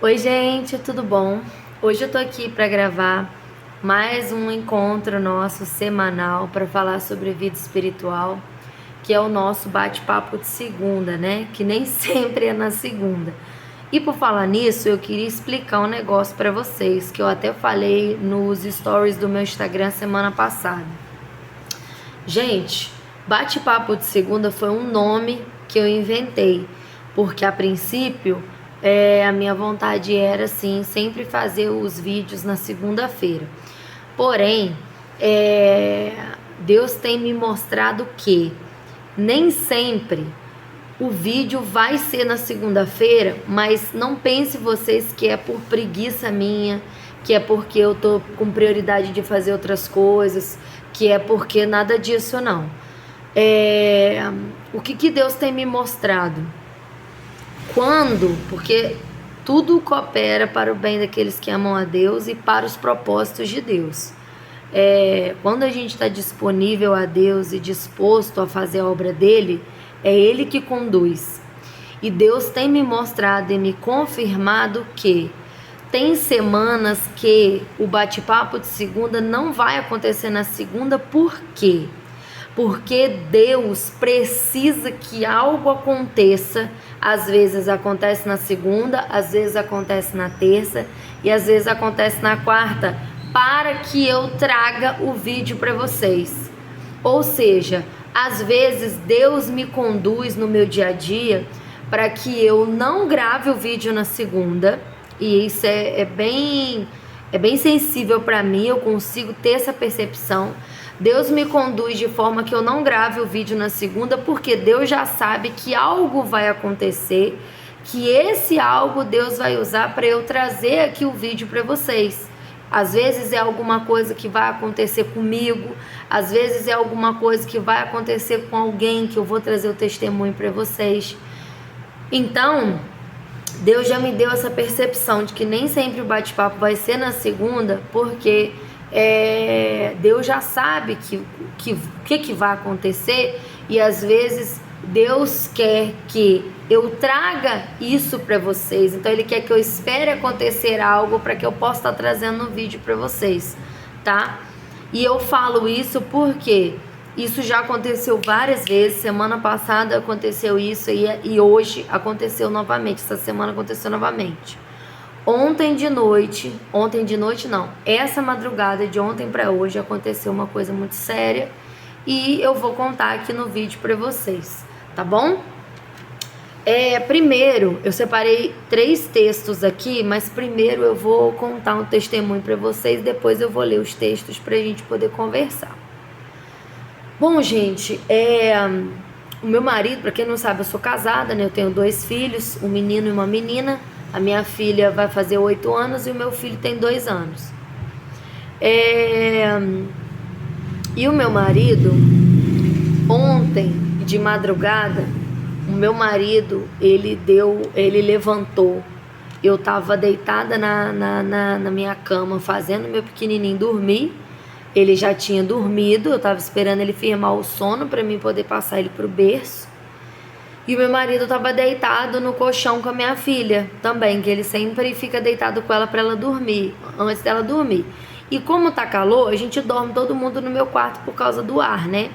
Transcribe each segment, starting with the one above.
Oi, gente, tudo bom? Hoje eu tô aqui para gravar mais um encontro nosso semanal para falar sobre vida espiritual, que é o nosso bate-papo de segunda, né? Que nem sempre é na segunda. E por falar nisso, eu queria explicar um negócio para vocês, que eu até falei nos stories do meu Instagram semana passada. Gente, bate-papo de segunda foi um nome que eu inventei, porque a princípio a minha vontade era assim, sempre fazer os vídeos na segunda-feira. Porém, Deus tem me mostrado que nem sempre o vídeo vai ser na segunda-feira, mas não pense vocês que é por preguiça minha, que é porque eu tô com prioridade de fazer outras coisas, que é porque nada disso não. O que Deus tem me mostrado? Porque tudo coopera para o bem daqueles que amam a Deus e para os propósitos de Deus. Quando a gente está disponível a Deus e disposto a fazer a obra dele, é Ele que conduz. E Deus tem me mostrado e me confirmado que tem semanas que o bate-papo de segunda não vai acontecer na segunda. Por quê? Porque Deus precisa que algo aconteça. Às vezes acontece na segunda, às vezes acontece na terça e às vezes acontece na quarta, para que eu traga o vídeo para vocês. Ou seja, às vezes Deus me conduz no meu dia a dia para que eu não grave o vídeo na segunda, e isso é bem sensível para mim, eu consigo ter essa percepção. Deus me conduz de forma que eu não grave o vídeo na segunda, porque Deus já sabe que algo vai acontecer, que esse algo Deus vai usar para eu trazer aqui o vídeo para vocês. Às vezes é alguma coisa que vai acontecer comigo, às vezes é alguma coisa que vai acontecer com alguém que eu vou trazer o testemunho para vocês. Então, Deus já me deu essa percepção de que nem sempre o bate-papo vai ser na segunda, porque Deus já sabe que vai acontecer, e às vezes Deus quer que eu traga isso para vocês. Então Ele quer que eu espere acontecer algo para que eu possa estar trazendo um vídeo para vocês, tá? E eu falo isso porque isso já aconteceu várias vezes. Semana passada aconteceu isso e hoje aconteceu novamente. Essa semana aconteceu novamente. Essa madrugada de ontem para hoje aconteceu uma coisa muito séria e eu vou contar aqui no vídeo para vocês, tá bom? Primeiro, eu separei 3 textos aqui, mas primeiro eu vou contar um testemunho para vocês, depois eu vou ler os textos pra gente poder conversar. Bom, gente, o meu marido, pra quem não sabe, eu sou casada, né? Eu tenho 2 filhos, um menino e uma menina. A minha filha vai fazer 8 anos e o meu filho tem 2 anos. E o meu marido, ontem de madrugada, o meu marido, ele levantou. Eu tava deitada na minha cama fazendo meu pequenininho dormir. Ele já tinha dormido, eu tava esperando ele firmar o sono para mim poder passar ele pro berço. E o meu marido tava deitado no colchão com a minha filha também, que ele sempre fica deitado com ela para ela dormir, antes dela dormir. E como tá calor, a gente dorme todo mundo no meu quarto por causa do ar, né?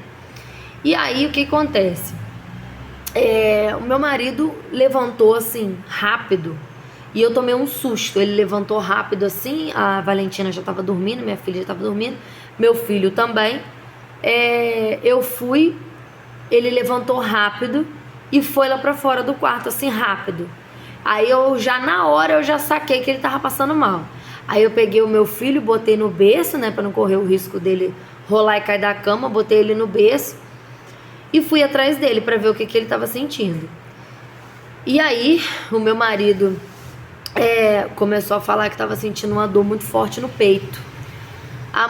E aí o que acontece? O meu marido levantou assim, rápido, e eu tomei um susto. Ele levantou rápido assim, a Valentina já tava dormindo, minha filha já tava dormindo, meu filho também. Ele levantou rápido e foi lá pra fora do quarto, assim, rápido. Aí na hora eu já saquei que ele tava passando mal. Aí eu peguei o meu filho, botei no berço, né, pra não correr o risco dele rolar e cair da cama, botei ele no berço e fui atrás dele pra ver o que ele tava sentindo. E aí o meu marido começou a falar que tava sentindo uma dor muito forte no peito.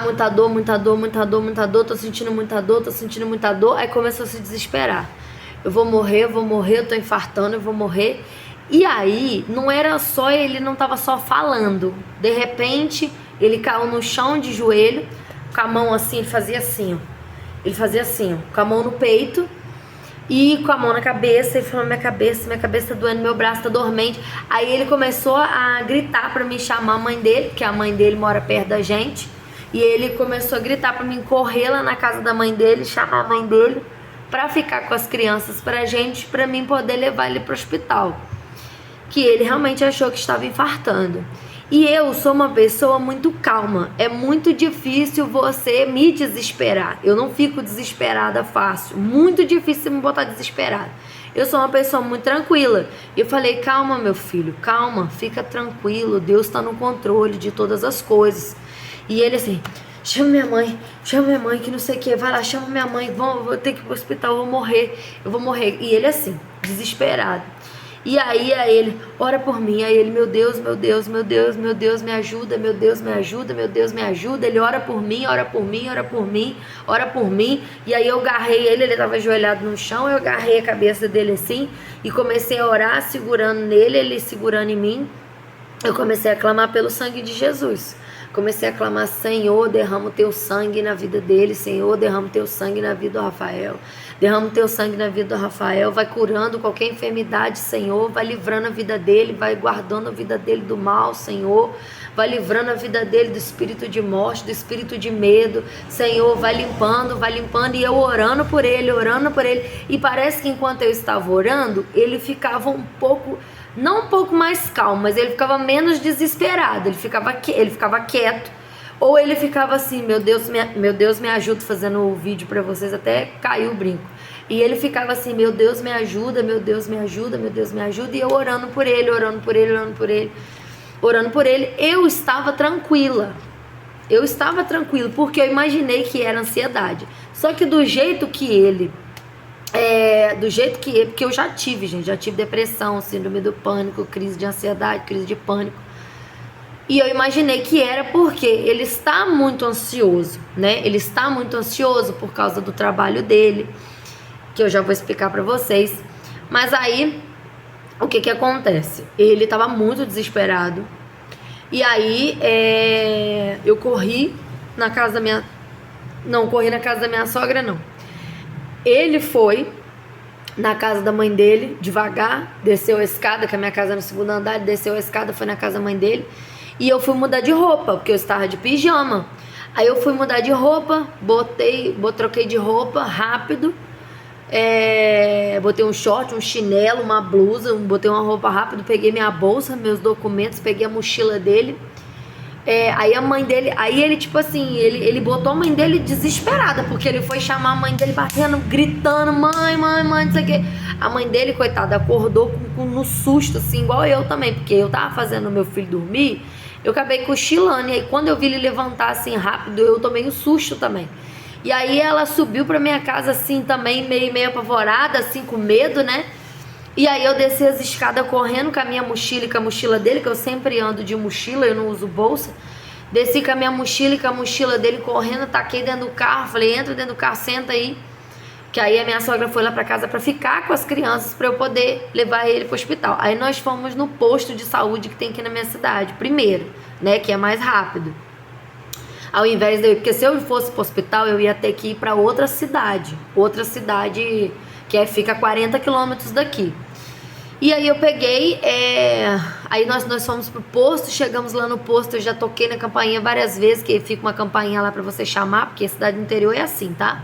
Muita dor, tô sentindo muita dor. Aí começou a se desesperar. Eu vou morrer, eu tô infartando, eu vou morrer. E aí, não era só, ele não tava só falando. De repente, ele caiu no chão de joelho, com a mão assim, ele fazia assim, ó. Com a mão no peito. E com a mão na cabeça, ele falou: minha cabeça tá doendo, meu braço tá dormente. Aí ele começou a gritar pra mim chamar a mãe dele, porque a mãe dele mora perto da gente. E ele começou a gritar pra mim correr lá na casa da mãe dele, chamar a mãe dele pra ficar com as crianças pra gente, pra mim poder levar ele pro hospital. Que ele realmente achou que estava infartando. E eu sou uma pessoa muito calma. É muito difícil você me desesperar. Eu não fico desesperada fácil. Muito difícil me botar desesperada. Eu sou uma pessoa muito tranquila. E eu falei: calma, meu filho, calma, fica tranquilo. Deus está no controle de todas as coisas. E ele assim: chama minha mãe, que não sei o que. Vai lá, chama minha mãe, vou ter que ir pro hospital, eu vou morrer. E ele assim, desesperado. E aí ele: ora por mim. Aí ele: meu Deus, me ajuda, meu Deus, me ajuda. Ele: ora por mim. E aí eu agarrei ele estava ajoelhado no chão, eu agarrei a cabeça dele assim e comecei a orar, segurando nele, ele segurando em mim. Eu comecei a clamar pelo sangue de Jesus. Comecei a clamar: Senhor, derrama o teu sangue na vida dele. Senhor, derrama o teu sangue na vida do Rafael. Derrama o teu sangue na vida do Rafael. Vai curando qualquer enfermidade, Senhor. Vai livrando a vida dele. Vai guardando a vida dele do mal, Senhor. Vai livrando a vida dele do espírito de morte, do espírito de medo. Senhor, vai limpando. E eu orando por ele. E parece que enquanto eu estava orando, ele ficava um pouco... não um pouco mais calmo, mas ele ficava menos desesperado, ele ficava quieto, ou ele ficava assim: meu Deus, me ajuda, fazendo o vídeo pra vocês, até caiu o brinco. E ele ficava assim: meu Deus, me ajuda, e eu orando por ele, eu estava tranquila, porque eu imaginei que era ansiedade, só que do jeito que porque eu já tive depressão, síndrome do pânico, crise de ansiedade, crise de pânico. E eu imaginei que era porque ele está muito ansioso, né? Ele está muito ansioso por causa do trabalho dele, que eu já vou explicar pra vocês. Mas aí, o que acontece? Ele estava muito desesperado. E aí, eu corri na casa da minha... Não, corri na casa da minha sogra, não. Ele foi na casa da mãe dele, devagar, desceu a escada, que a minha casa é no segundo andar, desceu a escada, foi na casa da mãe dele. E eu fui mudar de roupa, porque eu estava de pijama. Aí eu fui mudar de roupa, troquei de roupa rápido. Botei um short, um chinelo, uma blusa, botei uma roupa rápido, peguei minha bolsa, meus documentos, peguei a mochila dele. Aí a mãe dele, aí ele tipo assim, ele botou a mãe dele desesperada, porque ele foi chamar a mãe dele batendo, gritando: mãe, não sei o que. A mãe dele, coitada, acordou no susto, assim, igual eu também, porque eu tava fazendo o meu filho dormir, eu acabei cochilando, e aí quando eu vi ele levantar assim rápido, eu tomei um susto também. E aí ela subiu pra minha casa assim também, meio apavorada, assim, com medo, né? E aí eu desci as escadas correndo com a minha mochila e com a mochila dele, que eu sempre ando de mochila, eu não uso bolsa. Desci com a minha mochila e com a mochila dele correndo, taquei dentro do carro, falei: entra dentro do carro, senta aí. Que aí a minha sogra foi lá pra casa pra ficar com as crianças, pra eu poder levar ele pro hospital. Aí nós fomos no posto de saúde que tem aqui na minha cidade, primeiro, né, que é mais rápido. Ao invés de eu ir, porque se eu fosse pro hospital, eu ia ter que ir pra outra cidade que fica a 40 quilômetros daqui. E aí eu peguei, aí nós fomos pro posto, chegamos lá no posto, eu já toquei na campainha várias vezes, que fica uma campainha lá pra você chamar, porque a cidade do interior é assim, tá?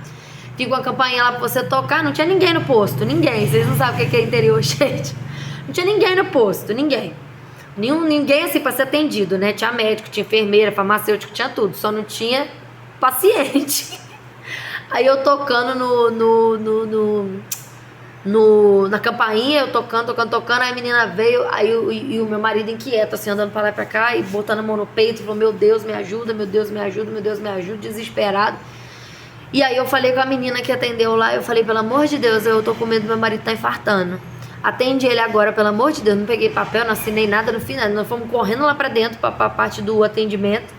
Fica uma campainha lá pra você tocar, não tinha ninguém no posto, ninguém, vocês não sabem o que é interior, gente. Não tinha ninguém no posto, ninguém assim pra ser atendido, né? Tinha médico, tinha enfermeira, farmacêutico, tinha tudo, só não tinha paciente. Aí eu tocando na campainha, eu tocando, aí a menina veio, aí e o meu marido inquieto, assim, andando pra lá e pra cá, e botando a mão no peito, falou: meu Deus, me ajuda, desesperado. E aí eu falei com a menina que atendeu lá, eu falei: pelo amor de Deus, eu tô com medo do meu marido tá infartando. Atende ele agora, pelo amor de Deus. Não peguei papel, não assinei nada no final. Nós fomos correndo lá pra dentro, pra parte do atendimento.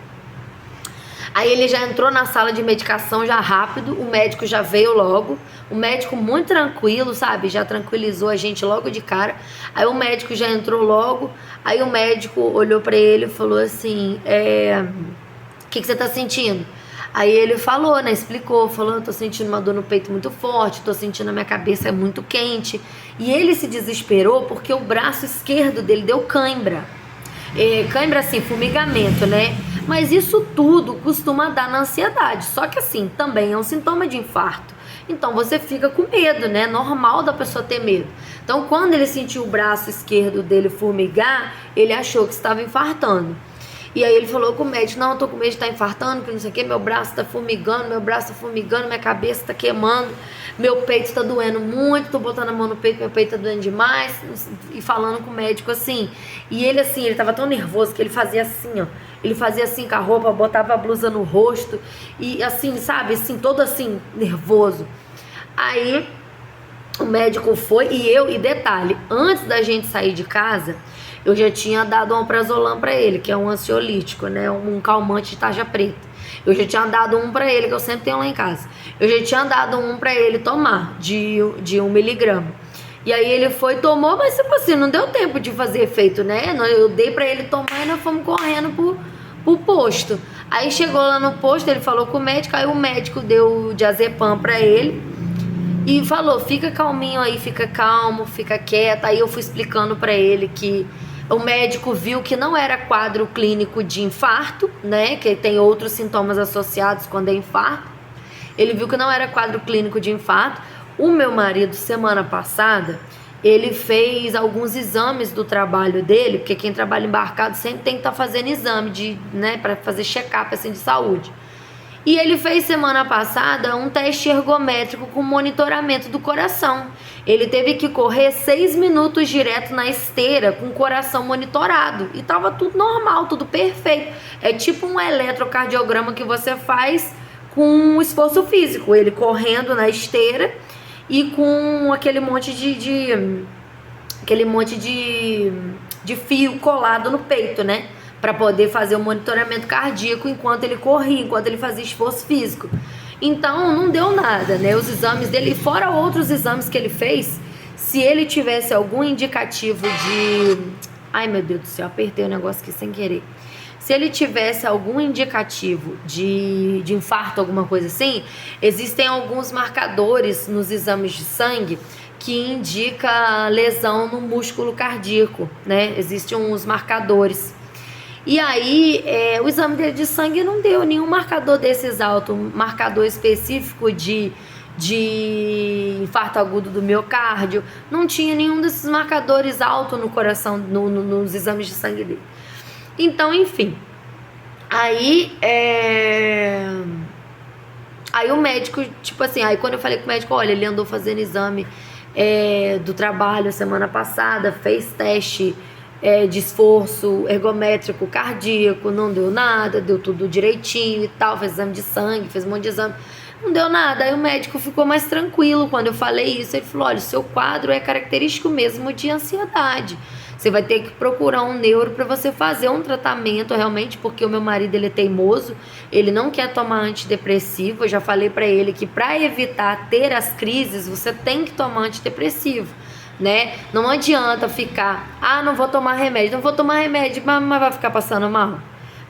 Aí ele já entrou na sala de medicação já rápido, o médico já veio logo, o médico muito tranquilo, sabe, já tranquilizou a gente logo de cara. Aí o médico já entrou logo, aí o médico olhou pra ele e falou assim: o que você tá sentindo? Aí ele falou, né, explicou, falou, eu tô sentindo uma dor no peito muito forte, tô sentindo a minha cabeça muito quente. E ele se desesperou porque o braço esquerdo dele deu cãibra. Cãibra assim, formigamento, né? Mas isso tudo costuma dar na ansiedade. Só que assim, também é um sintoma de infarto. Então você fica com medo, né? Normal da pessoa ter medo. Então quando ele sentiu o braço esquerdo dele formigar, ele achou que estava infartando. E aí ele falou com o médico, não, eu tô com medo de estar infartando, que não sei o que, meu braço tá formigando, minha cabeça tá queimando, meu peito tá doendo muito, tô botando a mão no peito, meu peito tá doendo demais, e falando com o médico assim. E ele assim, ele tava tão nervoso que ele fazia assim, ó, ele fazia assim com a roupa, botava a blusa no rosto, e assim, sabe, assim, todo assim, nervoso. Aí o médico foi, e detalhe, antes da gente sair de casa, eu já tinha dado um alprazolam pra ele, que é um ansiolítico, né? Um calmante de tarja preta. Eu já tinha dado um pra ele, que eu sempre tenho lá em casa. Eu já tinha dado um pra ele tomar, de 1 miligrama. E aí ele foi, tomou, mas tipo assim, não deu tempo de fazer efeito, né? Eu dei pra ele tomar e nós fomos correndo pro posto. Aí chegou lá no posto, ele falou com o médico, aí o médico deu diazepam pra ele. E falou, fica calminho aí, fica calmo, fica quieto. Aí eu fui explicando pra ele que o médico viu que não era quadro clínico de infarto, né? Que tem outros sintomas associados quando é infarto. Ele viu que não era quadro clínico de infarto. O meu marido, semana passada, ele fez alguns exames do trabalho dele, porque quem trabalha embarcado sempre tem que estar fazendo exame, né, para fazer check-up assim, de saúde. E ele fez semana passada um teste ergométrico com monitoramento do coração. Ele teve que correr 6 minutos direto na esteira com o coração monitorado. E tava tudo normal, tudo perfeito. É tipo um eletrocardiograma que você faz com esforço físico. Ele correndo na esteira e com aquele monte de fio colado no peito, né? Para poder fazer o monitoramento cardíaco enquanto ele corria, enquanto ele fazia esforço físico. Então não deu nada, né? Os exames dele, fora outros exames que ele fez, se ele tivesse algum indicativo de... Ai, meu Deus do céu, apertei o negócio aqui sem querer. Se ele tivesse algum indicativo de infarto, alguma coisa assim, existem alguns marcadores nos exames de sangue que indica lesão no músculo cardíaco, né? Existem uns marcadores. E aí, o exame dele de sangue não deu nenhum marcador desses altos, marcador específico de infarto agudo do miocárdio, não tinha nenhum desses marcadores altos no coração, nos exames de sangue dele. Então, enfim, aí o médico, tipo assim, aí quando eu falei com o médico, olha, ele andou fazendo exame do trabalho semana passada, fez teste de esforço ergométrico cardíaco, não deu nada, deu tudo direitinho e tal, fez exame de sangue, fez um monte de exame, não deu nada. Aí o médico ficou mais tranquilo quando eu falei isso. Ele falou, olha, o seu quadro é característico mesmo de ansiedade, você vai ter que procurar um neuro para você fazer um tratamento realmente, porque o meu marido, ele é teimoso, ele não quer tomar antidepressivo. Eu já falei para ele que para evitar ter as crises, você tem que tomar antidepressivo, né? Não adianta ficar, não vou tomar remédio, mas vai ficar passando mal.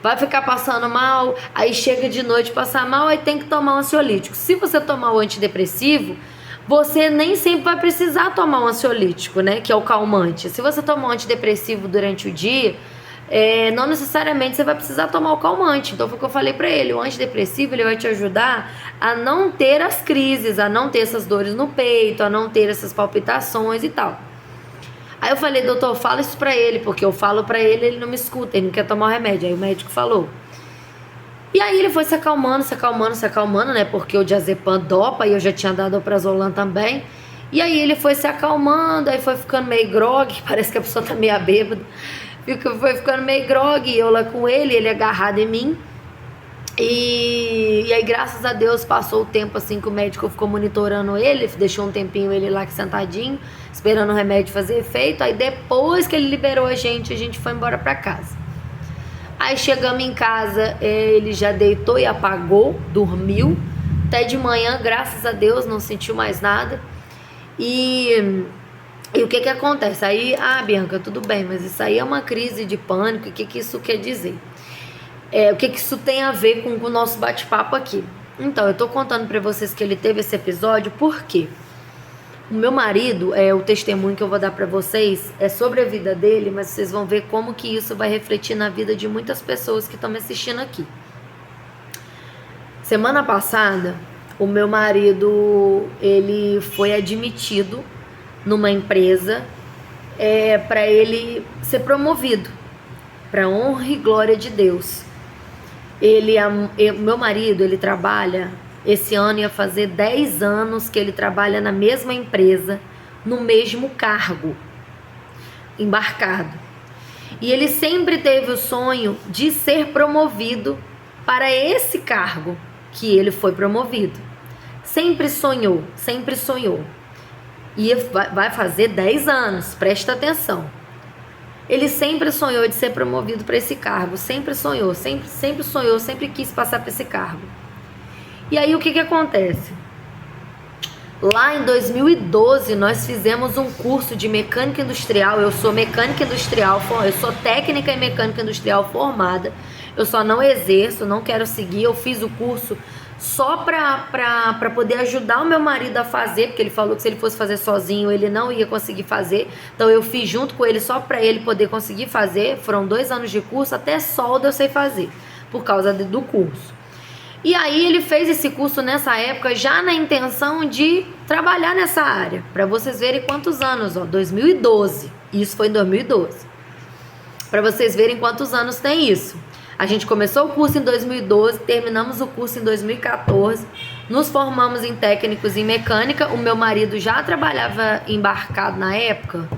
Vai ficar passando mal, aí chega de noite passar mal, aí tem que tomar um ansiolítico. Se você tomar o antidepressivo, você nem sempre vai precisar tomar um ansiolítico, né? Que é o calmante. Se você tomar um antidepressivo durante o dia, não necessariamente você vai precisar tomar o calmante. Então foi o que eu falei pra ele, o antidepressivo ele vai te ajudar a não ter as crises, a não ter essas dores no peito, a não ter essas palpitações e tal. Aí eu falei, doutor, fala isso pra ele, porque eu falo pra ele, ele não me escuta, ele não quer tomar o remédio. Aí o médico falou. E aí ele foi se acalmando, né? Porque o diazepam dopa e eu já tinha dado alprazolam também. E aí ele foi se acalmando, aí foi ficando meio grogue, parece que a pessoa tá meio bêbada. Foi ficando meio grogue, eu lá com ele agarrado em mim. E aí, graças a Deus, passou o tempo assim que o médico ficou monitorando ele, deixou um tempinho ele lá sentadinho, esperando o remédio fazer efeito. Aí depois que ele liberou a gente foi embora pra casa. Aí chegamos em casa, ele já deitou e apagou, dormiu. Até de manhã, graças a Deus, não sentiu mais nada. E o que acontece? Aí, Bianca, tudo bem, mas isso aí é uma crise de pânico. O que isso quer dizer? O que isso tem a ver com o nosso bate-papo aqui? Então, eu tô contando pra vocês que ele teve esse episódio porque o meu marido, o testemunho que eu vou dar pra vocês é sobre a vida dele, mas vocês vão ver como que isso vai refletir na vida de muitas pessoas que estão me assistindo aqui. Semana passada, o meu marido, ele foi admitido numa empresa para ele ser promovido, para honra e glória de Deus. Meu marido, ele trabalha, esse ano ia fazer 10 anos que ele trabalha na mesma empresa, no mesmo cargo, embarcado. E ele sempre teve o sonho de ser promovido para esse cargo que ele foi promovido. Sempre sonhou, sempre sonhou. E vai fazer 10 anos, presta atenção. Ele sempre sonhou de ser promovido para esse cargo, sempre sonhou, sempre sonhou, sempre quis passar para esse cargo. E aí o que acontece? Lá em 2012 nós fizemos um curso de mecânica industrial. Eu sou mecânica industrial, eu sou técnica em mecânica industrial formada. Eu só não exerço, não quero seguir. Eu fiz o curso só para poder ajudar o meu marido a fazer, porque ele falou que se ele fosse fazer sozinho ele não ia conseguir fazer. Então eu fiz junto com ele só para ele poder conseguir fazer. Foram 2 anos de curso, até solda eu sei fazer por causa do curso. E aí ele fez esse curso nessa época já na intenção de trabalhar nessa área, para vocês verem quantos anos, 2012. Isso foi em 2012. Para vocês verem quantos anos tem isso. A gente começou o curso em 2012, terminamos o curso em 2014, nos formamos em técnicos em mecânica. O meu marido já trabalhava embarcado na época,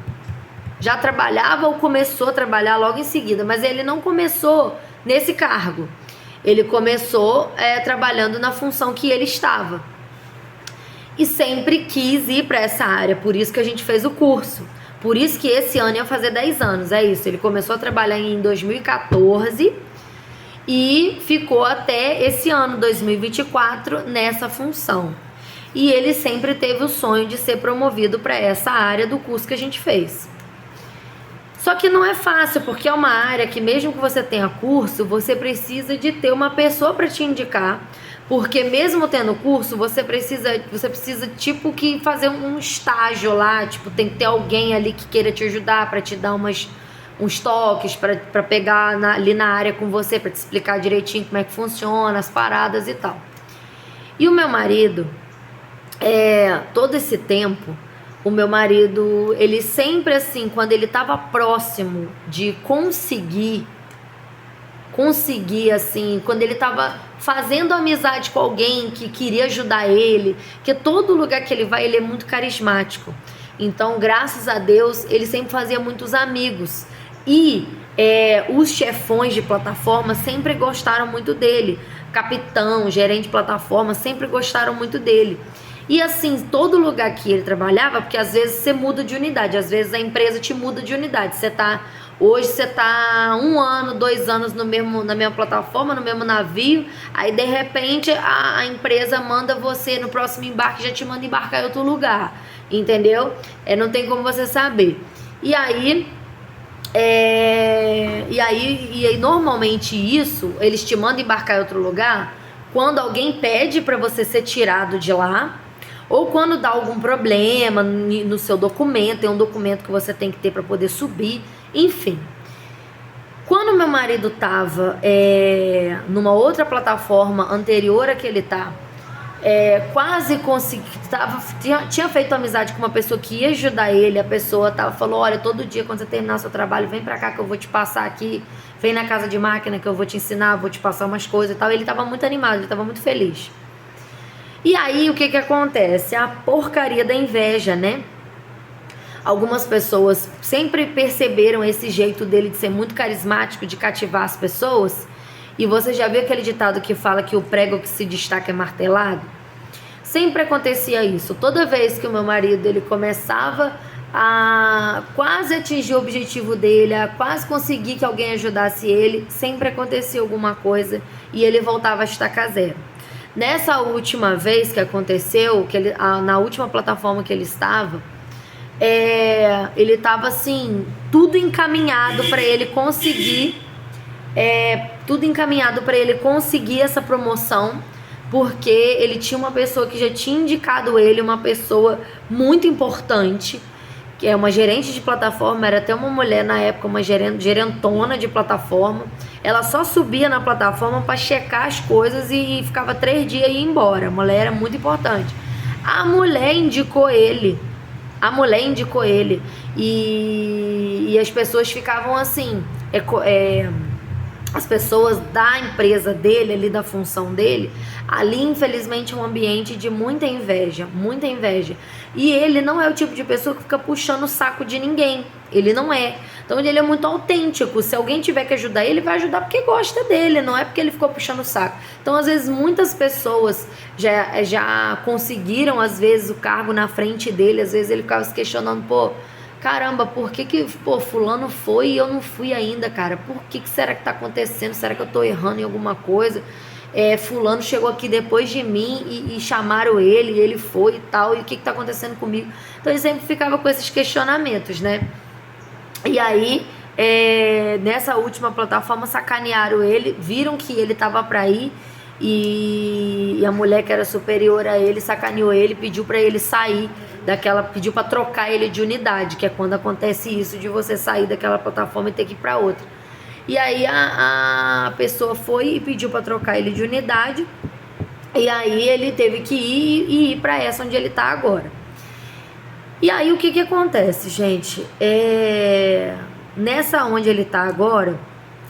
já trabalhava ou começou a trabalhar logo em seguida, mas ele não começou nesse cargo. Ele começou trabalhando na função que ele estava. E sempre quis ir para essa área, por isso que a gente fez o curso. Por isso que esse ano ia fazer 10 anos, é isso. Ele começou a trabalhar em 2014 e ficou até esse ano, 2024, nessa função. E ele sempre teve o sonho de ser promovido para essa área do curso que a gente fez. Só que não é fácil, porque é uma área que mesmo que você tenha curso, você precisa de ter uma pessoa para te indicar, porque mesmo tendo curso, você precisa tipo que fazer um estágio lá, tipo, tem que ter alguém ali que queira te ajudar para te dar uns toques, para pegar ali na área com você, para te explicar direitinho como é que funciona, as paradas e tal. E o meu marido, todo esse tempo, o meu marido, ele sempre assim, quando ele estava próximo de conseguir assim, quando ele estava fazendo amizade com alguém que queria ajudar ele, que todo lugar que ele vai, ele é muito carismático. Então, graças a Deus, ele sempre fazia muitos amigos. E os chefões de plataforma sempre gostaram muito dele. Capitão, gerente de plataforma, sempre gostaram muito dele. E assim, todo lugar que ele trabalhava, porque às vezes você muda de unidade, às vezes a empresa te muda de unidade. Hoje você tá 1 ano, 2 anos na mesma plataforma, no mesmo navio, aí de repente a empresa manda você no próximo embarque, já te manda embarcar em outro lugar, entendeu? Não tem como você saber. E aí normalmente isso, eles te mandam embarcar em outro lugar quando alguém pede para você ser tirado de lá, ou quando dá algum problema no seu documento, tem um documento que você tem que ter para poder subir, enfim. Quando meu marido estava numa outra plataforma anterior a que ele tá, quase consegui, tinha feito amizade com uma pessoa que ia ajudar ele. A pessoa falou: olha, todo dia quando você terminar seu trabalho, vem pra cá que eu vou te passar aqui, vem na casa de máquina que eu vou te ensinar, vou te passar umas coisas e tal. Ele estava muito animado, ele estava muito feliz. E aí o que acontece? A porcaria da inveja, né? Algumas pessoas sempre perceberam esse jeito dele de ser muito carismático, de cativar as pessoas. E você já viu aquele ditado que fala que o prego que se destaca é martelado? Sempre acontecia isso. Toda vez que o meu marido ele começava a quase atingir o objetivo dele, a quase conseguir que alguém ajudasse ele, sempre acontecia alguma coisa e ele voltava a estacar zero. Nessa última vez que aconteceu, na última plataforma que ele estava, ele estava assim, tudo encaminhado para ele conseguir tudo encaminhado para ele conseguir essa promoção, porque ele tinha uma pessoa que já tinha indicado ele, uma pessoa muito importante, que é uma gerente de plataforma, era até uma mulher na época, uma gerentona de plataforma. Ela só subia na plataforma para checar as coisas e ficava 3 dias e ia embora. A mulher era muito importante. A mulher indicou ele. E as pessoas ficavam assim, as pessoas da empresa dele, ali da função dele, ali infelizmente é um ambiente de muita inveja. E ele não é o tipo de pessoa que fica puxando o saco de ninguém, ele não é. Então ele é muito autêntico, se alguém tiver que ajudar ele, vai ajudar porque gosta dele, não é porque ele ficou puxando o saco. Então às vezes muitas pessoas já conseguiram às vezes o cargo na frente dele, às vezes ele ficava se questionando, caramba, por que fulano foi e eu não fui ainda, cara? Por que será que tá acontecendo? Será que eu tô errando em alguma coisa? Fulano chegou aqui depois de mim e chamaram ele, e ele foi e tal, e o que tá acontecendo comigo? Então ele sempre ficava com esses questionamentos, né? E aí, nessa última plataforma, sacanearam ele, viram que ele tava pra ir, e a mulher que era superior a ele sacaneou ele, pediu pra ele sair pediu pra trocar ele de unidade, que é quando acontece isso de você sair daquela plataforma e ter que ir pra outra. E aí a pessoa foi e pediu pra trocar ele de unidade, e aí ele teve que ir pra essa onde ele tá agora. E aí o que acontece, gente? Nessa onde ele tá agora,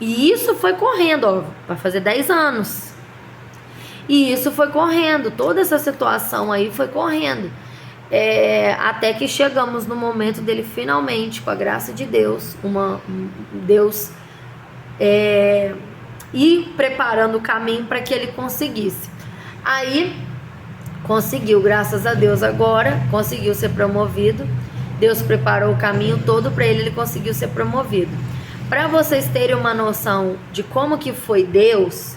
e isso foi correndo, vai fazer 10 anos. E isso foi correndo, toda essa situação aí foi correndo. Até que chegamos no momento dele finalmente, com a graça de Deus, Deus ir preparando o caminho para que ele conseguisse. Aí conseguiu, graças a Deus, agora conseguiu ser promovido. Deus preparou o caminho todo para ele conseguiu ser promovido. Para vocês terem uma noção de como que foi Deus,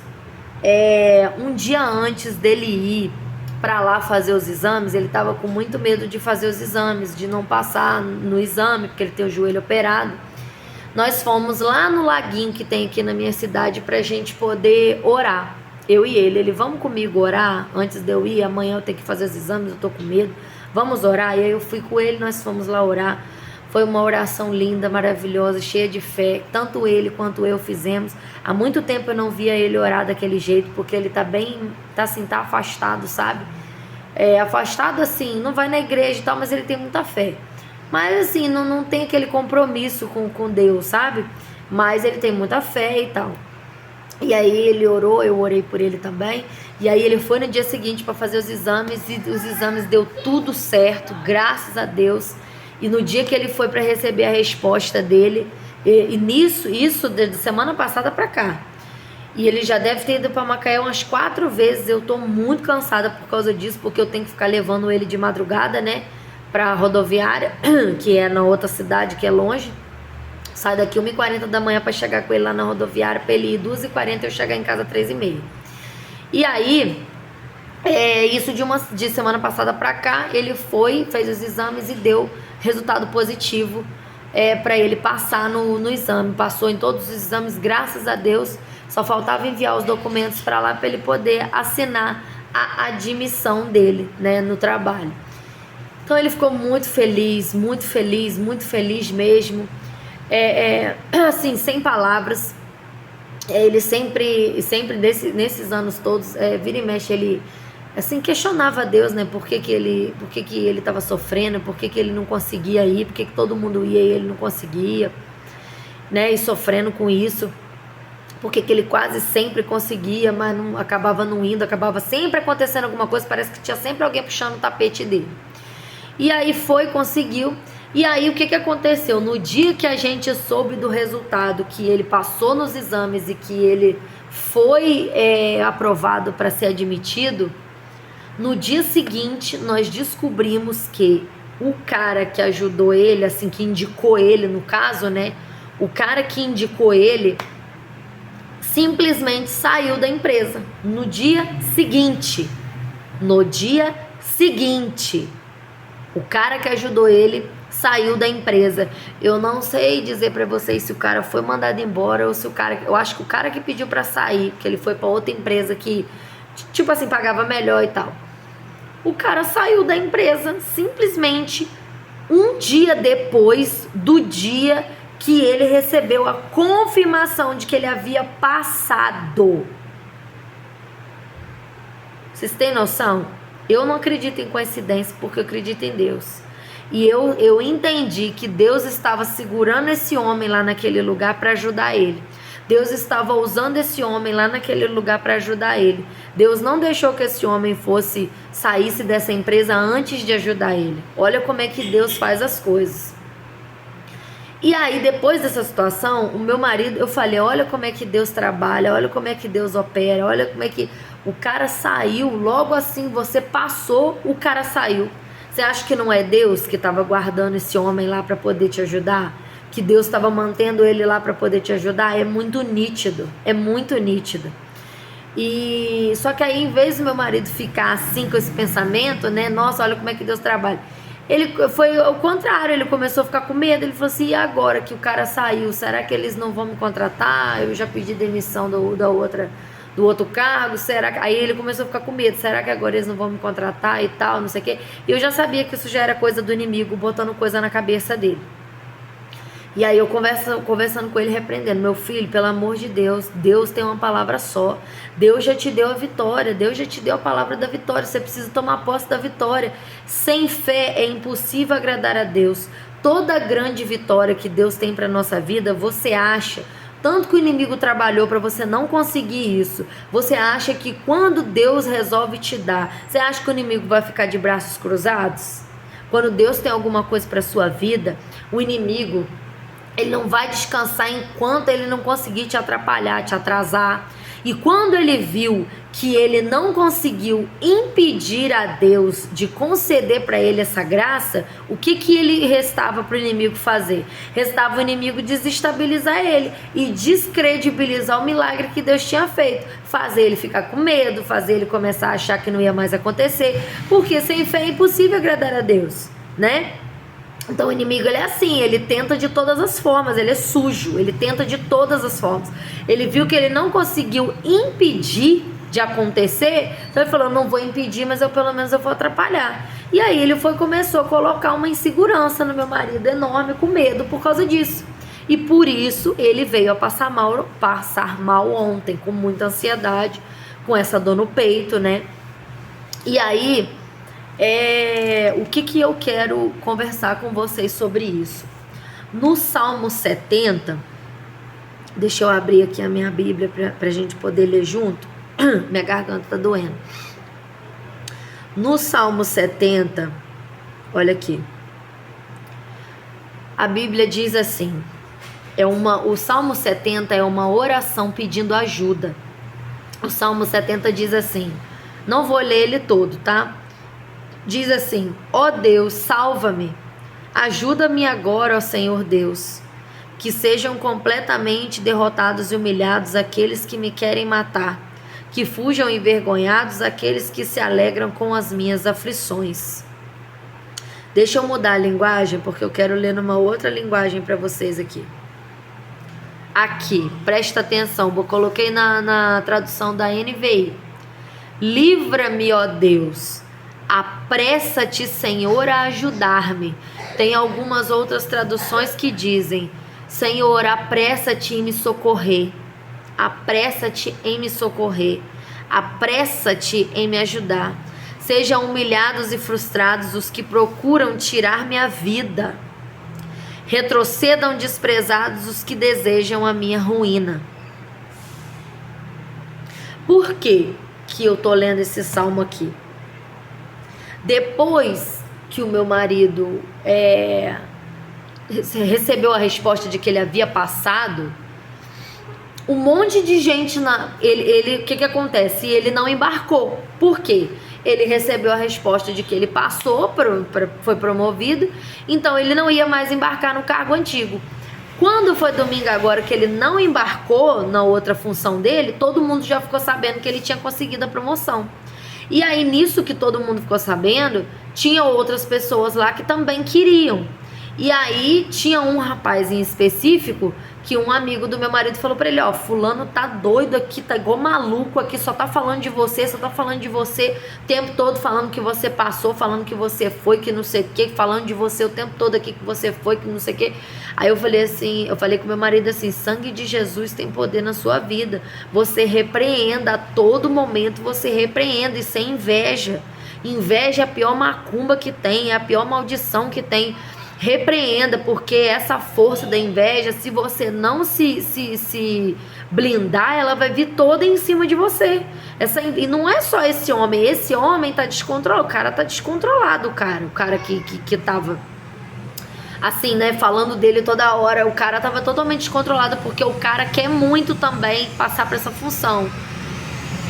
um dia antes dele ir para lá fazer os exames, ele estava com muito medo de fazer os exames, de não passar no exame, porque ele tem o joelho operado. Nós fomos lá no laguinho que tem aqui na minha cidade pra gente poder orar, eu e ele, vamos comigo orar antes de eu ir, amanhã eu tenho que fazer os exames, eu tô com medo, vamos orar. E aí eu fui com ele, nós fomos lá orar. Foi uma oração linda, maravilhosa, cheia de fé, tanto ele quanto eu fizemos. Há muito tempo eu não via ele orar daquele jeito, porque ele tá afastado, sabe? Afastado assim, não vai na igreja e tal, mas ele tem muita fé. Mas assim, não tem aquele compromisso com Deus, sabe? Mas ele tem muita fé e tal. E aí ele orou, eu orei por ele também. E aí ele foi no dia seguinte para fazer os exames, e os exames deu tudo certo, graças a Deus. E no dia que ele foi para receber a resposta dele, isso de semana passada para cá, e ele já deve ter ido para Macaé umas 4 vezes. Eu tô muito cansada por causa disso, porque eu tenho que ficar levando ele de madrugada, né, pra rodoviária, que é na outra cidade, que é longe. Sai daqui 1h40 da manhã para chegar com ele lá na rodoviária, para ele ir 2h40 eu chegar em casa 3h30. E aí, isso de semana passada para cá, ele foi, fez os exames e deu resultado positivo para ele passar no exame. Passou em todos os exames, graças a Deus. Só faltava enviar os documentos para lá para ele poder assinar a admissão dele, né, no trabalho. Então ele ficou muito feliz mesmo. Assim, sem palavras. Ele sempre nesses anos todos, vira e mexe, ele assim questionava a Deus, né? Por que ele estava sofrendo, por que ele não conseguia ir, por que todo mundo ia e ele não conseguia, né? E sofrendo com isso, por que ele quase sempre conseguia, mas acabava não indo, acabava sempre acontecendo alguma coisa, parece que tinha sempre alguém puxando o tapete dele. E aí conseguiu. E aí o que aconteceu? No dia que a gente soube do resultado, que ele passou nos exames e que ele foi aprovado para ser admitido, no dia seguinte nós descobrimos que o cara que ajudou ele, assim, que indicou ele, no caso, né, o cara que indicou ele simplesmente saiu da empresa no dia seguinte. O cara que ajudou ele saiu da empresa. Eu não sei dizer pra vocês se o cara foi mandado embora ou se o cara... Eu acho que o cara que pediu pra sair, que ele foi pra outra empresa que, tipo assim, pagava melhor e tal. O cara saiu da empresa simplesmente um dia depois do dia que ele recebeu a confirmação de que ele havia passado. Vocês têm noção? Eu não acredito em coincidência porque eu acredito em Deus. E eu entendi que Deus estava segurando esse homem lá naquele lugar para ajudar ele. Deus estava usando esse homem lá naquele lugar para ajudar ele. Deus não deixou que esse homem saísse dessa empresa antes de ajudar ele. Olha como é que Deus faz as coisas. E aí, depois dessa situação, o meu marido, eu falei, olha como é que Deus trabalha, olha como é que Deus opera, olha como é que o cara saiu, logo assim, você passou, o cara saiu. Você acha que não é Deus que estava guardando esse homem lá para poder te ajudar? Que Deus estava mantendo ele lá para poder te ajudar? É muito nítido, é muito nítido. E só que aí, em vez do meu marido ficar assim com esse pensamento, né? Nossa, olha como é que Deus trabalha. Ele foi ao contrário, ele começou a ficar com medo. Ele falou assim, e agora que o cara saiu, será que eles não vão me contratar? Eu já pedi demissão do outro cargo, será que... Aí ele começou a ficar com medo, será que agora eles não vão me contratar e tal, não sei o quê. E eu já sabia que isso já era coisa do inimigo, botando coisa na cabeça dele. E aí eu conversando com ele, repreendendo, meu filho, pelo amor de Deus, Deus tem uma palavra só, Deus já te deu a vitória, Deus já te deu a palavra da vitória, você precisa tomar posse da vitória. Sem fé é impossível agradar a Deus. Toda grande vitória que Deus tem para nossa vida, você acha, tanto que o inimigo trabalhou para você não conseguir isso, você acha que quando Deus resolve te dar, você acha que o inimigo vai ficar de braços cruzados? Quando Deus tem alguma coisa para sua vida, o inimigo, ele não vai descansar enquanto ele não conseguir te atrapalhar, te atrasar. E quando ele viu que ele não conseguiu impedir a Deus de conceder para ele essa graça, o que ele restava para o inimigo fazer? Restava o inimigo desestabilizar ele e descredibilizar o milagre que Deus tinha feito. Fazer ele ficar com medo, fazer ele começar a achar que não ia mais acontecer, porque sem fé é impossível agradar a Deus, né? Então o inimigo, ele é assim, ele tenta de todas as formas, ele é sujo, ele tenta de todas as formas. Ele viu que ele não conseguiu impedir de acontecer, então ele falou, não vou impedir, mas pelo menos eu vou atrapalhar. E aí ele começou a colocar uma insegurança no meu marido enorme, com medo por causa disso. E por isso ele veio a passar mal ontem, com muita ansiedade, com essa dor no peito, né? E aí... o que eu quero conversar com vocês sobre isso? No Salmo 70, deixa eu abrir aqui a minha Bíblia pra gente poder ler junto. Minha garganta tá doendo. No Salmo 70, olha aqui. A Bíblia diz assim, o Salmo 70 é uma oração pedindo ajuda. O Salmo 70 diz assim, não vou ler ele todo, tá? Diz assim, ó Deus, salva-me, ajuda-me agora, ó Senhor Deus, que sejam completamente derrotados e humilhados aqueles que me querem matar, que fujam envergonhados aqueles que se alegram com as minhas aflições. Deixa eu mudar a linguagem, porque eu quero ler numa outra linguagem para vocês aqui. Aqui, presta atenção, eu coloquei na tradução da NVI. Livra-me, ó Deus. Apressa-te, Senhor, a ajudar-me. Tem algumas outras traduções que dizem, Senhor, apressa-te em me socorrer. Apressa-te em me socorrer. Apressa-te em me ajudar. Sejam humilhados e frustrados os que procuram tirar minha vida. Retrocedam desprezados os que desejam a minha ruína. Por que eu tô lendo esse salmo aqui? Depois que o meu marido recebeu a resposta de que ele havia passado, um monte de gente o que acontece? Ele não embarcou. Por quê? Ele recebeu a resposta de que ele passou, foi promovido, então ele não ia mais embarcar no cargo antigo. Quando foi domingo agora que ele não embarcou na outra função dele, todo mundo já ficou sabendo que ele tinha conseguido a promoção. E aí, nisso que todo mundo ficou sabendo, tinha outras pessoas lá que também queriam. E aí tinha um rapaz em específico que um amigo do meu marido falou pra ele, ó, fulano tá doido aqui, tá igual maluco aqui, só tá falando de você, o tempo todo falando que você passou, falando que você foi, que não sei o que, falando de você o tempo todo aqui que você foi, que não sei o que. Aí eu falei com meu marido assim, sangue de Jesus tem poder na sua vida, você repreenda a todo momento, você repreenda e sem inveja. Inveja é a pior macumba que tem, é a pior maldição que tem. Repreenda, porque essa força da inveja, se você não se blindar, ela vai vir toda em cima de você. E não é só esse homem tá descontrolado, o cara tá descontrolado, o cara que tava assim, né, falando dele toda hora, o cara tava totalmente descontrolado, porque o cara quer muito também passar por essa função.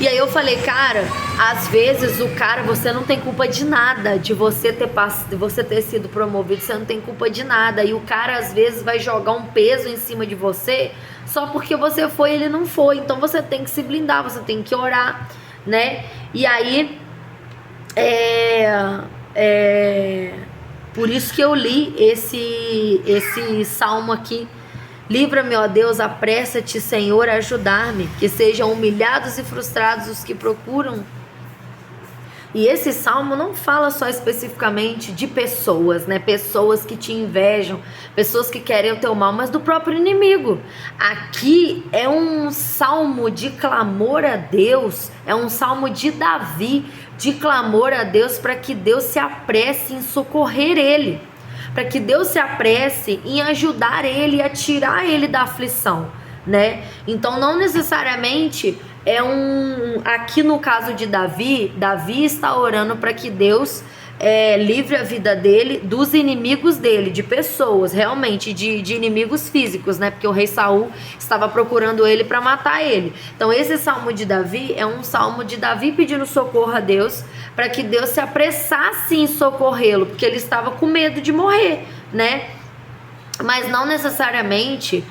E aí eu falei, cara, às vezes o cara, você não tem culpa de nada, de você ter sido promovido, você não tem culpa de nada. E o cara às vezes vai jogar um peso em cima de você só porque você foi e ele não foi. Então você tem que se blindar, você tem que orar, né? E aí, por isso que eu li esse salmo aqui. Livra-me, ó Deus, apressa-te, Senhor, a ajudar-me, que sejam humilhados e frustrados os que procuram. E esse salmo não fala só especificamente de pessoas, né? Pessoas que te invejam, pessoas que querem o teu mal, mas do próprio inimigo. Aqui é um salmo de clamor a Deus, é um salmo de Davi, de clamor a Deus para que Deus se apresse em socorrer ele. Para que Deus se apresse em ajudar ele, a tirar ele da aflição, né? Então não necessariamente aqui no caso de Davi está orando para que Deus livre a vida dele dos inimigos dele, de pessoas, realmente, de inimigos físicos, né? Porque o rei Saul estava procurando ele para matar ele. Então esse salmo de Davi é um salmo de Davi pedindo socorro a Deus, para que Deus se apressasse em socorrê-lo, porque ele estava com medo de morrer, né? Mas não necessariamente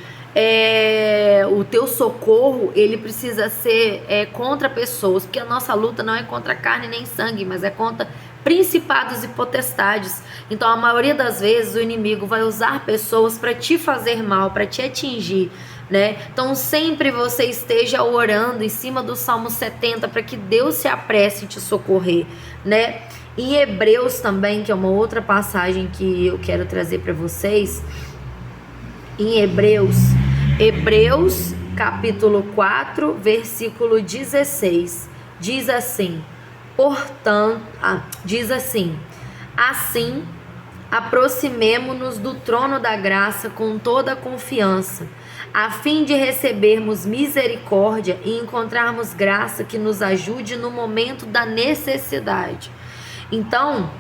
o teu socorro, ele precisa ser contra pessoas, porque a nossa luta não é contra carne nem sangue, mas é contra principados e potestades. Então a maioria das vezes o inimigo vai usar pessoas para te fazer mal, para te atingir, né? Então sempre você esteja orando em cima do Salmo 70 para que Deus se apresse em te socorrer, né? Em Hebreus também, que é uma outra passagem que eu quero trazer para vocês, em Hebreus capítulo 4, versículo 16, diz assim, assim, aproximemo-nos do trono da graça com toda a confiança, a fim de recebermos misericórdia e encontrarmos graça que nos ajude no momento da necessidade. Então,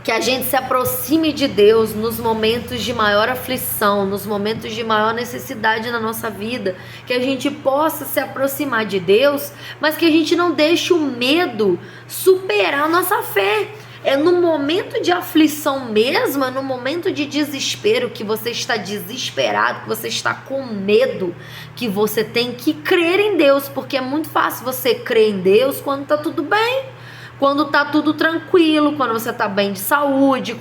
que a gente se aproxime de Deus nos momentos de maior aflição, nos momentos de maior necessidade na nossa vida, que a gente possa se aproximar de Deus, mas que a gente não deixe o medo superar a nossa fé. É no momento de aflição mesmo, é no momento de desespero, que você está desesperado, que você está com medo, que você tem que crer em Deus, porque é muito fácil você crer em Deus quando está tudo bem. Quando tá tudo tranquilo, quando você tá bem de saúde,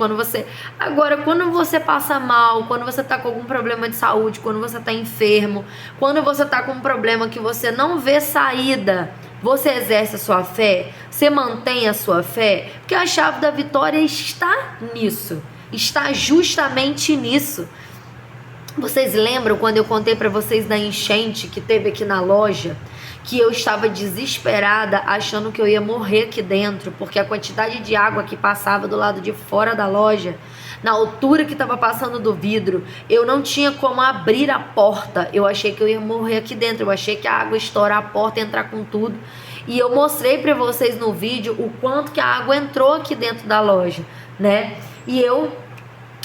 Agora, quando você passa mal, quando você tá com algum problema de saúde, quando você tá enfermo, quando você tá com um problema que você não vê saída, você exerce a sua fé? Você mantém a sua fé? Porque a chave da vitória está nisso. Está justamente nisso. Vocês lembram quando eu contei para vocês da enchente que teve aqui na loja? Que eu estava desesperada, achando que eu ia morrer aqui dentro, porque a quantidade de água que passava do lado de fora da loja, na altura que estava passando do vidro, eu não tinha como abrir a porta. Eu achei que eu ia morrer aqui dentro, eu achei que a água ia estourar a porta e entrar com tudo. E eu mostrei para vocês no vídeo o quanto que a água entrou aqui dentro da loja, né? E eu,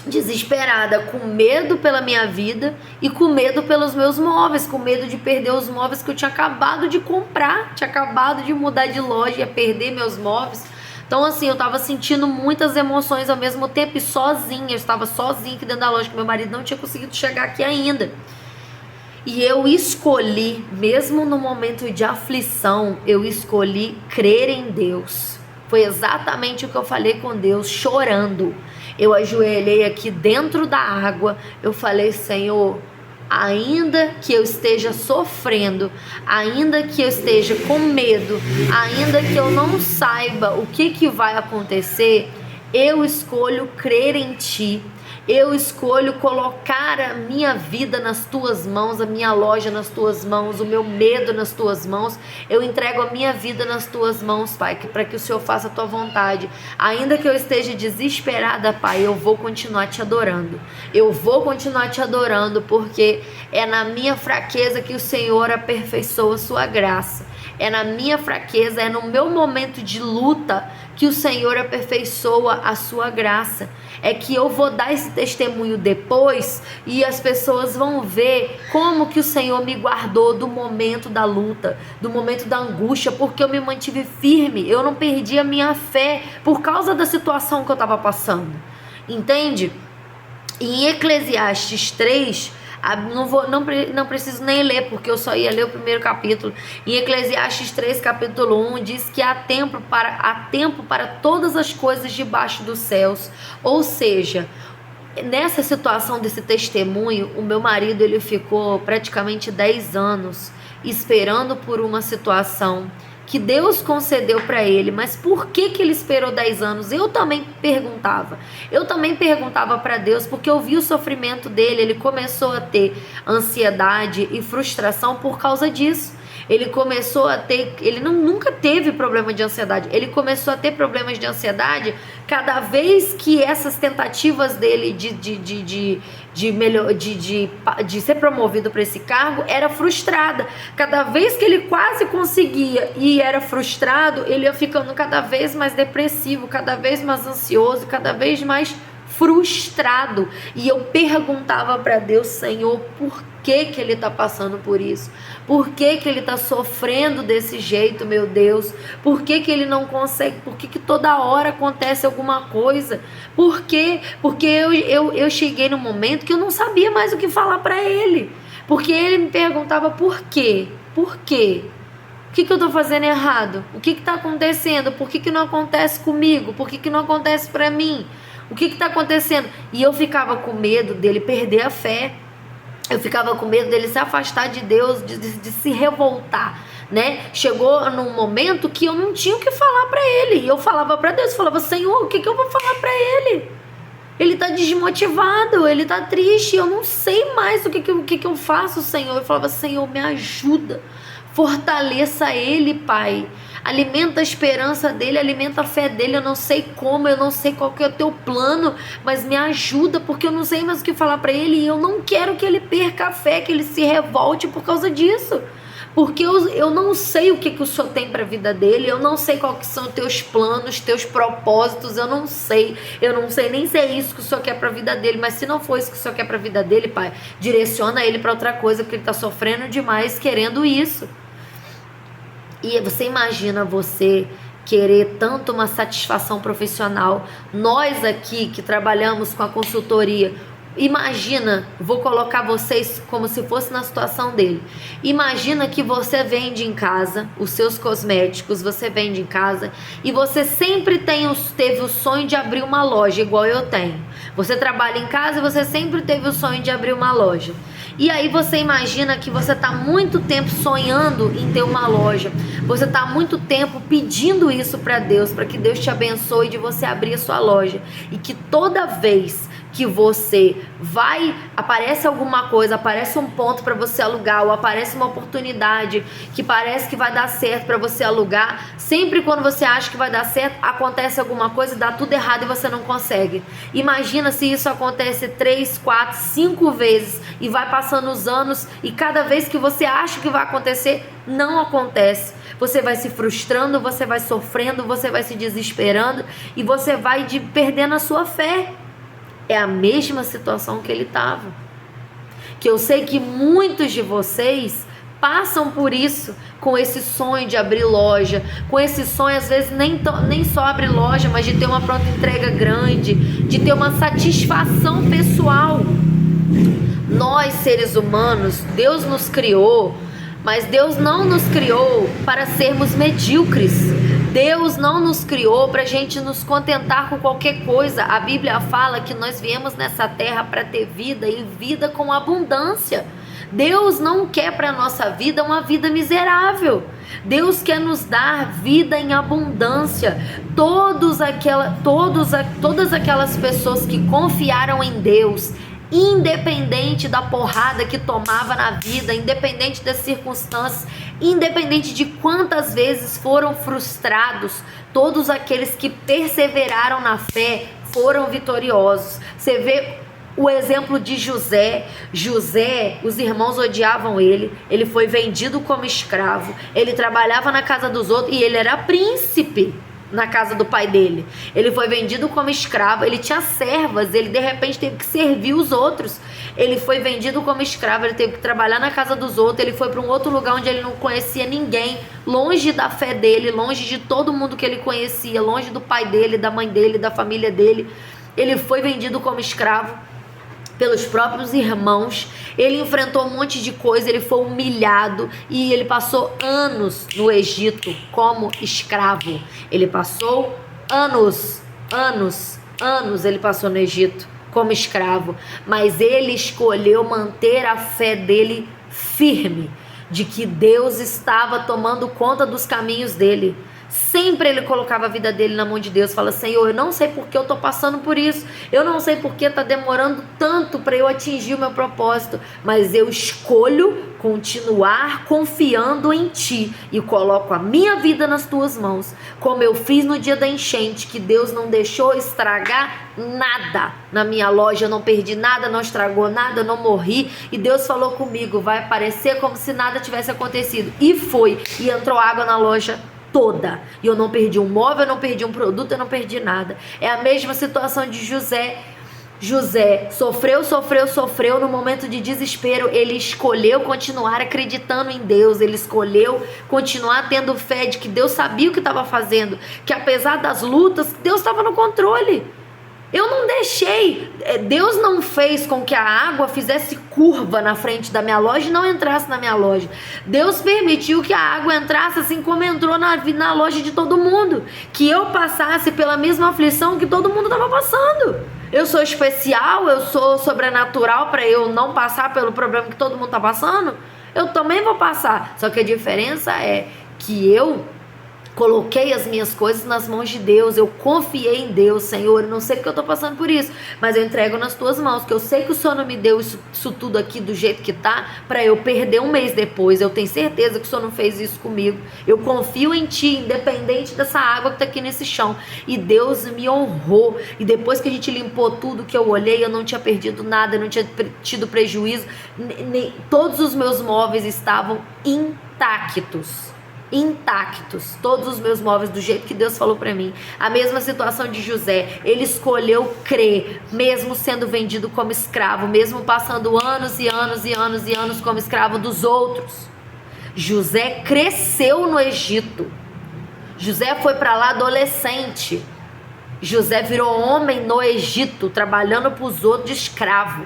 desesperada, com medo pela minha vida e com medo pelos meus móveis, com medo de perder os móveis que eu tinha acabado de comprar, tinha acabado de mudar de loja, ia perder meus móveis. Então assim, eu tava sentindo muitas emoções ao mesmo tempo e sozinha, eu estava sozinha aqui dentro da loja, que meu marido não tinha conseguido chegar aqui ainda. E eu escolhi, mesmo no momento de aflição, eu escolhi crer em Deus. Foi exatamente o que eu falei com Deus, chorando. Eu ajoelhei aqui dentro da água, eu falei: Senhor, ainda que eu esteja sofrendo, ainda que eu esteja com medo, ainda que eu não saiba o que vai acontecer, eu escolho crer em Ti. Eu escolho colocar a minha vida nas Tuas mãos, a minha loja nas Tuas mãos, o meu medo nas Tuas mãos. Eu entrego a minha vida nas Tuas mãos, Pai, para que o Senhor faça a Tua vontade. Ainda que eu esteja desesperada, Pai, eu vou continuar Te adorando. Eu vou continuar Te adorando, porque é na minha fraqueza que o Senhor aperfeiçoa a Sua graça. É na minha fraqueza, é no meu momento de luta que o Senhor aperfeiçoa a Sua graça. É que eu vou dar esse testemunho depois e as pessoas vão ver como que o Senhor me guardou do momento da luta, do momento da angústia, porque eu me mantive firme, eu não perdi a minha fé por causa da situação que eu estava passando. Entende? Em Eclesiastes 3, não preciso nem ler, porque eu só ia ler o primeiro capítulo. Em Eclesiastes 3, capítulo 1, diz que há tempo para todas as coisas debaixo dos céus. Ou seja, nessa situação desse testemunho, o meu marido ele ficou praticamente 10 anos esperando por uma situação que Deus concedeu para ele. Mas por que ele esperou 10 anos? Eu também perguntava para Deus, porque eu vi o sofrimento dele. Ele começou a ter ansiedade e frustração por causa disso. Ele começou a ter, nunca teve problema de ansiedade, ele começou a ter problemas de ansiedade cada vez que essas tentativas dele de ser promovido para esse cargo era frustrada. Cada vez que ele quase conseguia e era frustrado, ele ia ficando cada vez mais depressivo, cada vez mais ansioso, cada vez mais frustrado. E eu perguntava para Deus: Senhor, por que ele está passando por isso? Por que ele está sofrendo desse jeito, meu Deus? Por que ele não consegue? Por que toda hora acontece alguma coisa? Por quê? Porque eu cheguei num momento que eu não sabia mais o que falar para ele. Porque ele me perguntava por quê? Por quê? O que eu estou fazendo errado? O que está acontecendo? Por que não acontece comigo? Por que não acontece para mim? O que está acontecendo? E eu ficava com medo dele perder a fé. Eu ficava com medo dele se afastar de Deus, de se revoltar, né? Chegou num momento que eu não tinha o que falar para ele. E eu falava para Deus, falava: Senhor, o que eu vou falar para ele? Ele tá desmotivado, ele tá triste, eu não sei mais o que eu faço, Senhor. Eu falava: Senhor, me ajuda, fortaleça ele, Pai. Alimenta a esperança dele, alimenta a fé dele. Eu não sei como, eu não sei qual que é o teu plano, mas me ajuda, porque eu não sei mais o que falar para ele. E eu não quero que ele perca a fé, que ele se revolte por causa disso. Porque eu não sei o que o Senhor tem para a vida dele. Eu não sei quais são os teus planos, teus propósitos. Eu não sei nem se é isso que o Senhor quer para a vida dele. Mas se não for isso que o Senhor quer para a vida dele, Pai, direciona ele para outra coisa, porque ele está sofrendo demais querendo isso. E você imagina você querer tanto uma satisfação profissional. Nós aqui que trabalhamos com a consultoria, imagina, vou colocar vocês como se fosse na situação dele. Imagina que você vende em casa os seus cosméticos, você vende em casa e você sempre teve o sonho de abrir uma loja, igual eu tenho. Você trabalha em casa e você sempre teve o sonho de abrir uma loja. E aí você imagina que você está muito tempo sonhando em ter uma loja. Você está muito tempo pedindo isso para Deus, para que Deus te abençoe de você abrir a sua loja. E que toda vez que você aparece alguma coisa, aparece um ponto para você alugar, ou aparece uma oportunidade que parece que vai dar certo para você alugar, sempre quando você acha que vai dar certo, acontece alguma coisa, dá tudo errado e você não consegue. Imagina se isso acontece 3, 4, 5 vezes e vai passando os anos e cada vez que você acha que vai acontecer, não acontece. Você vai se frustrando, você vai sofrendo, você vai se desesperando e você vai perdendo a sua fé. É a mesma situação que ele estava. Que eu sei que muitos de vocês passam por isso, com esse sonho de abrir loja, com esse sonho, às vezes, nem só abrir loja, mas de ter uma pronta entrega grande, de ter uma satisfação pessoal. Nós, seres humanos, Deus nos criou, mas Deus não nos criou para sermos medíocres. Deus não nos criou para a gente nos contentar com qualquer coisa. A Bíblia fala que nós viemos nessa terra para ter vida e vida com abundância. Deus não quer para a nossa vida uma vida miserável. Deus quer nos dar vida em abundância. Todas aquelas pessoas que confiaram em Deus, independente da porrada que tomava na vida, independente das circunstâncias, independente de quantas vezes foram frustrados, todos aqueles que perseveraram na fé foram vitoriosos. Você vê o exemplo de José. José, os irmãos odiavam ele, ele foi vendido como escravo, ele trabalhava na casa dos outros e ele era príncipe na casa do pai dele. Ele foi vendido como escravo, ele tinha servas, ele de repente teve que servir os outros. Ele foi vendido como escravo, ele teve que trabalhar na casa dos outros, ele foi para um outro lugar onde ele não conhecia ninguém, longe da fé dele, longe de todo mundo que ele conhecia, longe do pai dele, da mãe dele, da família dele. Ele foi vendido como escravo pelos próprios irmãos, ele enfrentou um monte de coisa, ele foi humilhado e ele passou anos no Egito como escravo. Ele passou anos ele passou no Egito como escravo, mas ele escolheu manter a fé dele firme, de que Deus estava tomando conta dos caminhos dele. Sempre ele colocava a vida dele na mão de Deus. Fala: Senhor, eu não sei porque eu estou passando por isso, eu não sei porque está demorando tanto para eu atingir o meu propósito, mas eu escolho continuar confiando em Ti e coloco a minha vida nas Tuas mãos, como eu fiz no dia da enchente, que Deus não deixou estragar nada na minha loja, eu não perdi nada, não estragou nada, eu não morri, e Deus falou comigo: vai parecer como se nada tivesse acontecido, e foi, e entrou água na loja toda, e eu não perdi um móvel, eu não perdi um produto, eu não perdi nada. É a mesma situação de José. José sofreu, no momento de desespero, ele escolheu continuar acreditando em Deus, ele escolheu continuar tendo fé de que Deus sabia o que estava fazendo, que apesar das lutas, Deus estava no controle. Eu não deixei, Deus não fez com que a água fizesse curva na frente da minha loja e não entrasse na minha loja. Deus permitiu que a água entrasse assim como entrou na loja de todo mundo, que eu passasse pela mesma aflição que todo mundo estava passando. Eu sou especial, eu sou sobrenatural para eu não passar pelo problema que todo mundo está passando? Eu também vou passar, só que a diferença é que eu coloquei as minhas coisas nas mãos de Deus, eu confiei em Deus. Senhor, eu não sei porque eu tô passando por isso, mas eu entrego nas tuas mãos, que eu sei que o Senhor não me deu isso tudo aqui do jeito que tá, pra eu perder um mês depois. Eu tenho certeza que o Senhor não fez isso comigo. Eu confio em Ti, independente dessa água que tá aqui nesse chão. E Deus me honrou, e depois que a gente limpou tudo que eu olhei, eu não tinha perdido nada, eu não tinha tido prejuízo, todos os meus móveis estavam intactos, todos os meus móveis do jeito que Deus falou para mim. A mesma situação de José, ele escolheu crer, mesmo sendo vendido como escravo, mesmo passando anos e anos como escravo dos outros. José cresceu no Egito, José foi para lá adolescente, José virou homem no Egito, trabalhando para os outros de escravo.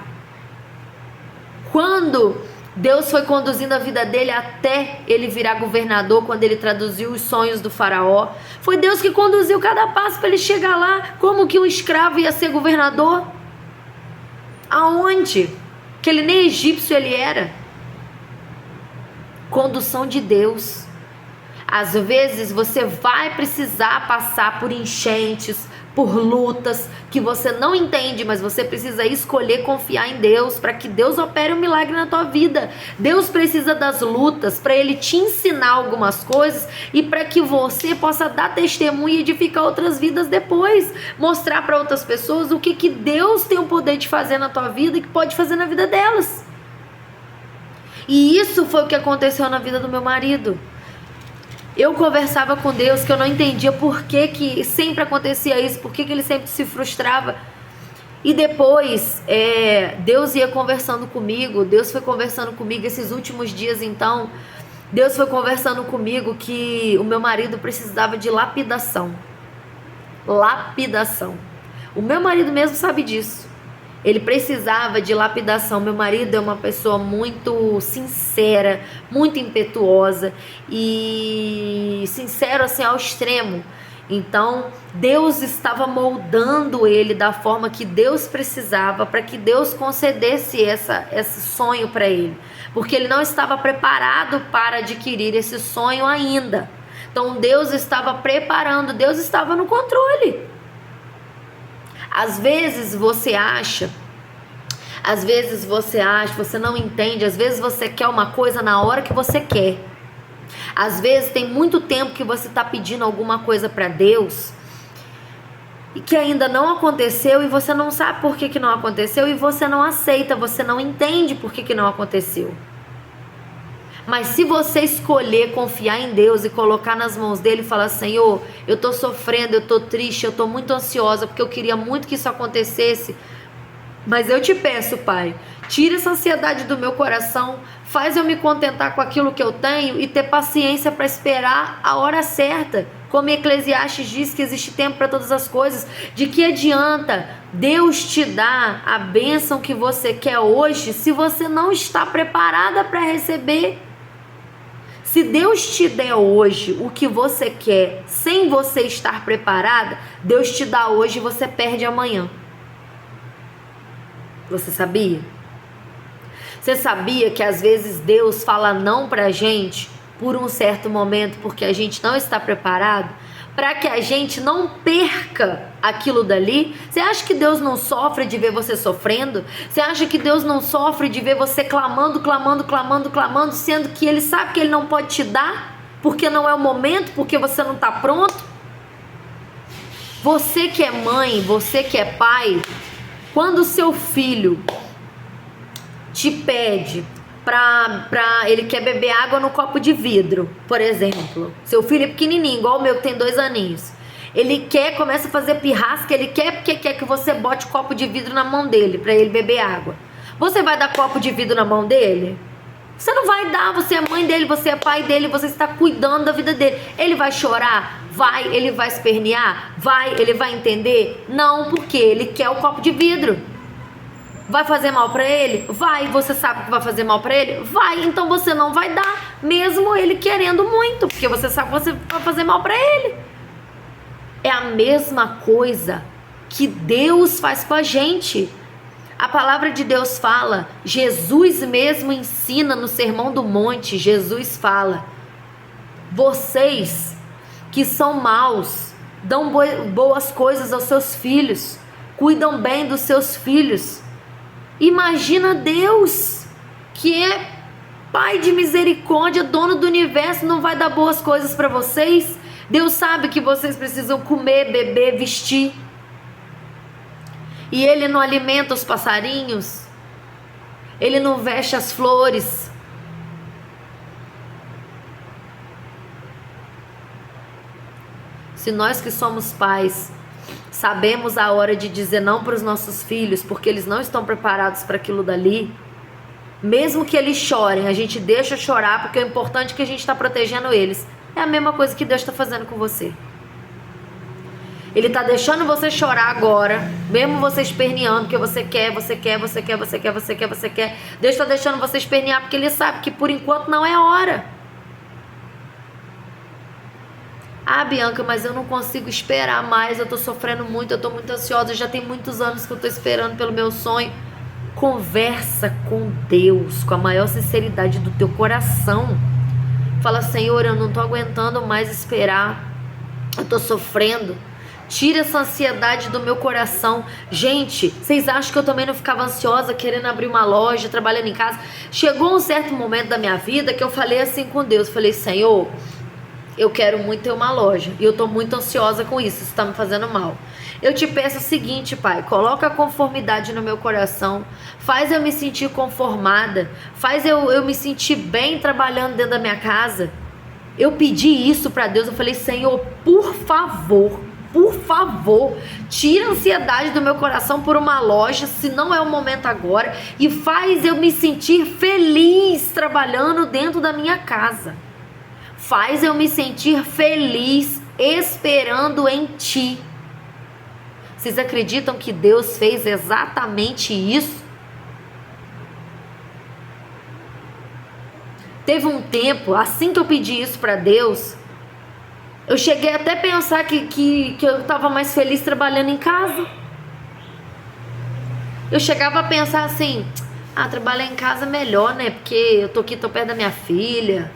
Quando Deus foi conduzindo a vida dele até ele virar governador, quando ele traduziu os sonhos do faraó, foi Deus que conduziu cada passo para ele chegar lá. Como que um escravo ia ser governador? Aonde? Que ele nem egípcio ele era. Condução de Deus. Às vezes você vai precisar passar por enchentes, por lutas que você não entende, mas você precisa escolher confiar em Deus para que Deus opere um milagre na tua vida. Deus precisa das lutas para Ele te ensinar algumas coisas e para que você possa dar testemunho e edificar outras vidas depois, mostrar para outras pessoas o que Deus tem o poder de fazer na tua vida e que pode fazer na vida delas. E isso foi o que aconteceu na vida do meu marido. Eu conversava com Deus que eu não entendia por que sempre acontecia isso, por que ele sempre se frustrava. E depois, Deus ia conversando comigo, Deus foi conversando comigo esses últimos dias então, Deus foi conversando comigo que o meu marido precisava de lapidação. Lapidação. O meu marido mesmo sabe disso. Ele precisava de lapidação. Meu marido é uma pessoa muito sincera, muito impetuosa e sincero assim ao extremo. Então Deus estava moldando ele da forma que Deus precisava, para que Deus concedesse esse sonho para ele, porque ele não estava preparado para adquirir esse sonho ainda. Então Deus estava preparando, Deus estava no controle. Às vezes você acha, você não entende, às vezes você quer uma coisa na hora que você quer. Às vezes tem muito tempo que você está pedindo alguma coisa para Deus e que ainda não aconteceu, e você não sabe por que não aconteceu, e você não aceita, você não entende por que não aconteceu. Mas se você escolher confiar em Deus e colocar nas mãos dele e falar: Senhor, eu estou sofrendo, eu estou triste, eu estou muito ansiosa, porque eu queria muito que isso acontecesse, mas eu te peço, Pai, tira essa ansiedade do meu coração, faz eu me contentar com aquilo que eu tenho e ter paciência para esperar a hora certa. Como Eclesiastes diz que existe tempo para todas as coisas. De que adianta Deus te dar a bênção que você quer hoje se você não está preparada para receber? Se Deus te der hoje o que você quer sem você estar preparada, Deus te dá hoje e você perde amanhã. Você sabia? Você sabia que às vezes Deus fala não pra gente por um certo momento, porque a gente não está preparado, para que a gente não perca aquilo dali? Você acha que Deus não sofre de ver você sofrendo? Você acha que Deus não sofre de ver você clamando, sendo que Ele sabe que Ele não pode te dar, porque não é o momento, porque você não está pronto? Você que é mãe, você que é pai, quando o seu filho te pede ele quer beber água no copo de vidro, por exemplo, seu filho é pequenininho, igual o meu que tem 2 aninhos, ele começa a fazer pirrasca, ele quer porque quer que você bote copo de vidro na mão dele para ele beber água. Você vai dar copo de vidro na mão dele? Você não vai dar, você é mãe dele, você é pai dele, você está cuidando da vida dele. Ele vai chorar? Vai. Ele vai espernear? Vai. Ele vai entender? Não, porque ele quer o copo de vidro. Vai fazer mal pra ele? Vai. Você sabe que vai fazer mal pra ele? Vai. Então você não vai dar, mesmo ele querendo muito, porque você sabe que você vai fazer mal pra ele. É a mesma coisa que Deus faz com a gente. A palavra de Deus fala, Jesus mesmo ensina no Sermão do Monte, Jesus fala: vocês que são maus, dão boas coisas aos seus filhos, cuidam bem dos seus filhos. Imagina Deus, que é Pai de misericórdia, dono do universo, não vai dar boas coisas para vocês? Deus sabe que vocês precisam comer, beber, vestir. E Ele não alimenta os passarinhos? Ele não veste as flores? Se nós que somos pais sabemos a hora de dizer não para os nossos filhos, porque eles não estão preparados para aquilo dali, mesmo que eles chorem, a gente deixa chorar, porque o importante é que a gente está protegendo eles. É a mesma coisa que Deus está fazendo com você. Ele está deixando você chorar agora, mesmo você esperneando, porque você quer. Deus está deixando você espernear porque Ele sabe que por enquanto não é hora. Ah, Bianca, mas eu não consigo esperar mais, eu estou sofrendo muito, eu estou muito ansiosa, já tem muitos anos que eu estou esperando pelo meu sonho. Conversa com Deus com a maior sinceridade do teu coração. Fala: Senhor, eu não estou aguentando mais esperar, eu estou sofrendo. Tira essa ansiedade do meu coração. Gente, vocês acham que eu também não ficava ansiosa querendo abrir uma loja, trabalhando em casa? Chegou um certo momento da minha vida que eu falei assim com Deus, falei: Senhor, eu quero muito ter uma loja e eu tô muito ansiosa com isso tá me fazendo mal. Eu te peço o seguinte, Pai, coloca a conformidade no meu coração, faz eu me sentir conformada, faz eu me sentir bem trabalhando dentro da minha casa. Eu pedi isso pra Deus, eu falei: Senhor, por favor, tira a ansiedade do meu coração por uma loja, se não é o momento agora, e faz eu me sentir feliz trabalhando dentro da minha casa. Faz eu me sentir feliz esperando em Ti. Vocês acreditam que Deus fez exatamente isso? Teve um tempo, assim que eu pedi isso para Deus, eu cheguei até a pensar que eu estava mais feliz trabalhando em casa. Eu chegava a pensar assim, trabalhar em casa é melhor, né? Porque eu tô aqui, tô perto da minha filha,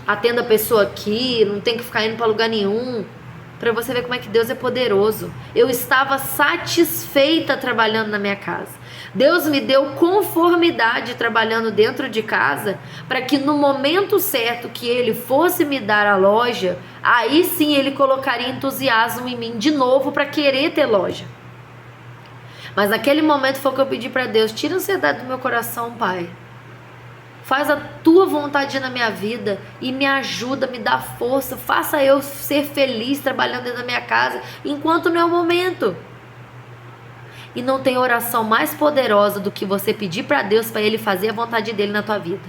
atendo a pessoa aqui, não tem que ficar indo para lugar nenhum. Para você ver como é que Deus é poderoso. Eu estava satisfeita trabalhando na minha casa. Deus me deu conformidade trabalhando dentro de casa, para que no momento certo que Ele fosse me dar a loja, aí sim Ele colocaria entusiasmo em mim de novo para querer ter loja. Mas naquele momento foi o que eu pedi para Deus: tira a ansiedade do meu coração, Pai. Faz a tua vontade na minha vida e me ajuda, me dá força. Faça eu ser feliz trabalhando dentro da minha casa enquanto não é o momento. E não tem oração mais poderosa do que você pedir para Deus, para Ele fazer a vontade dEle na tua vida.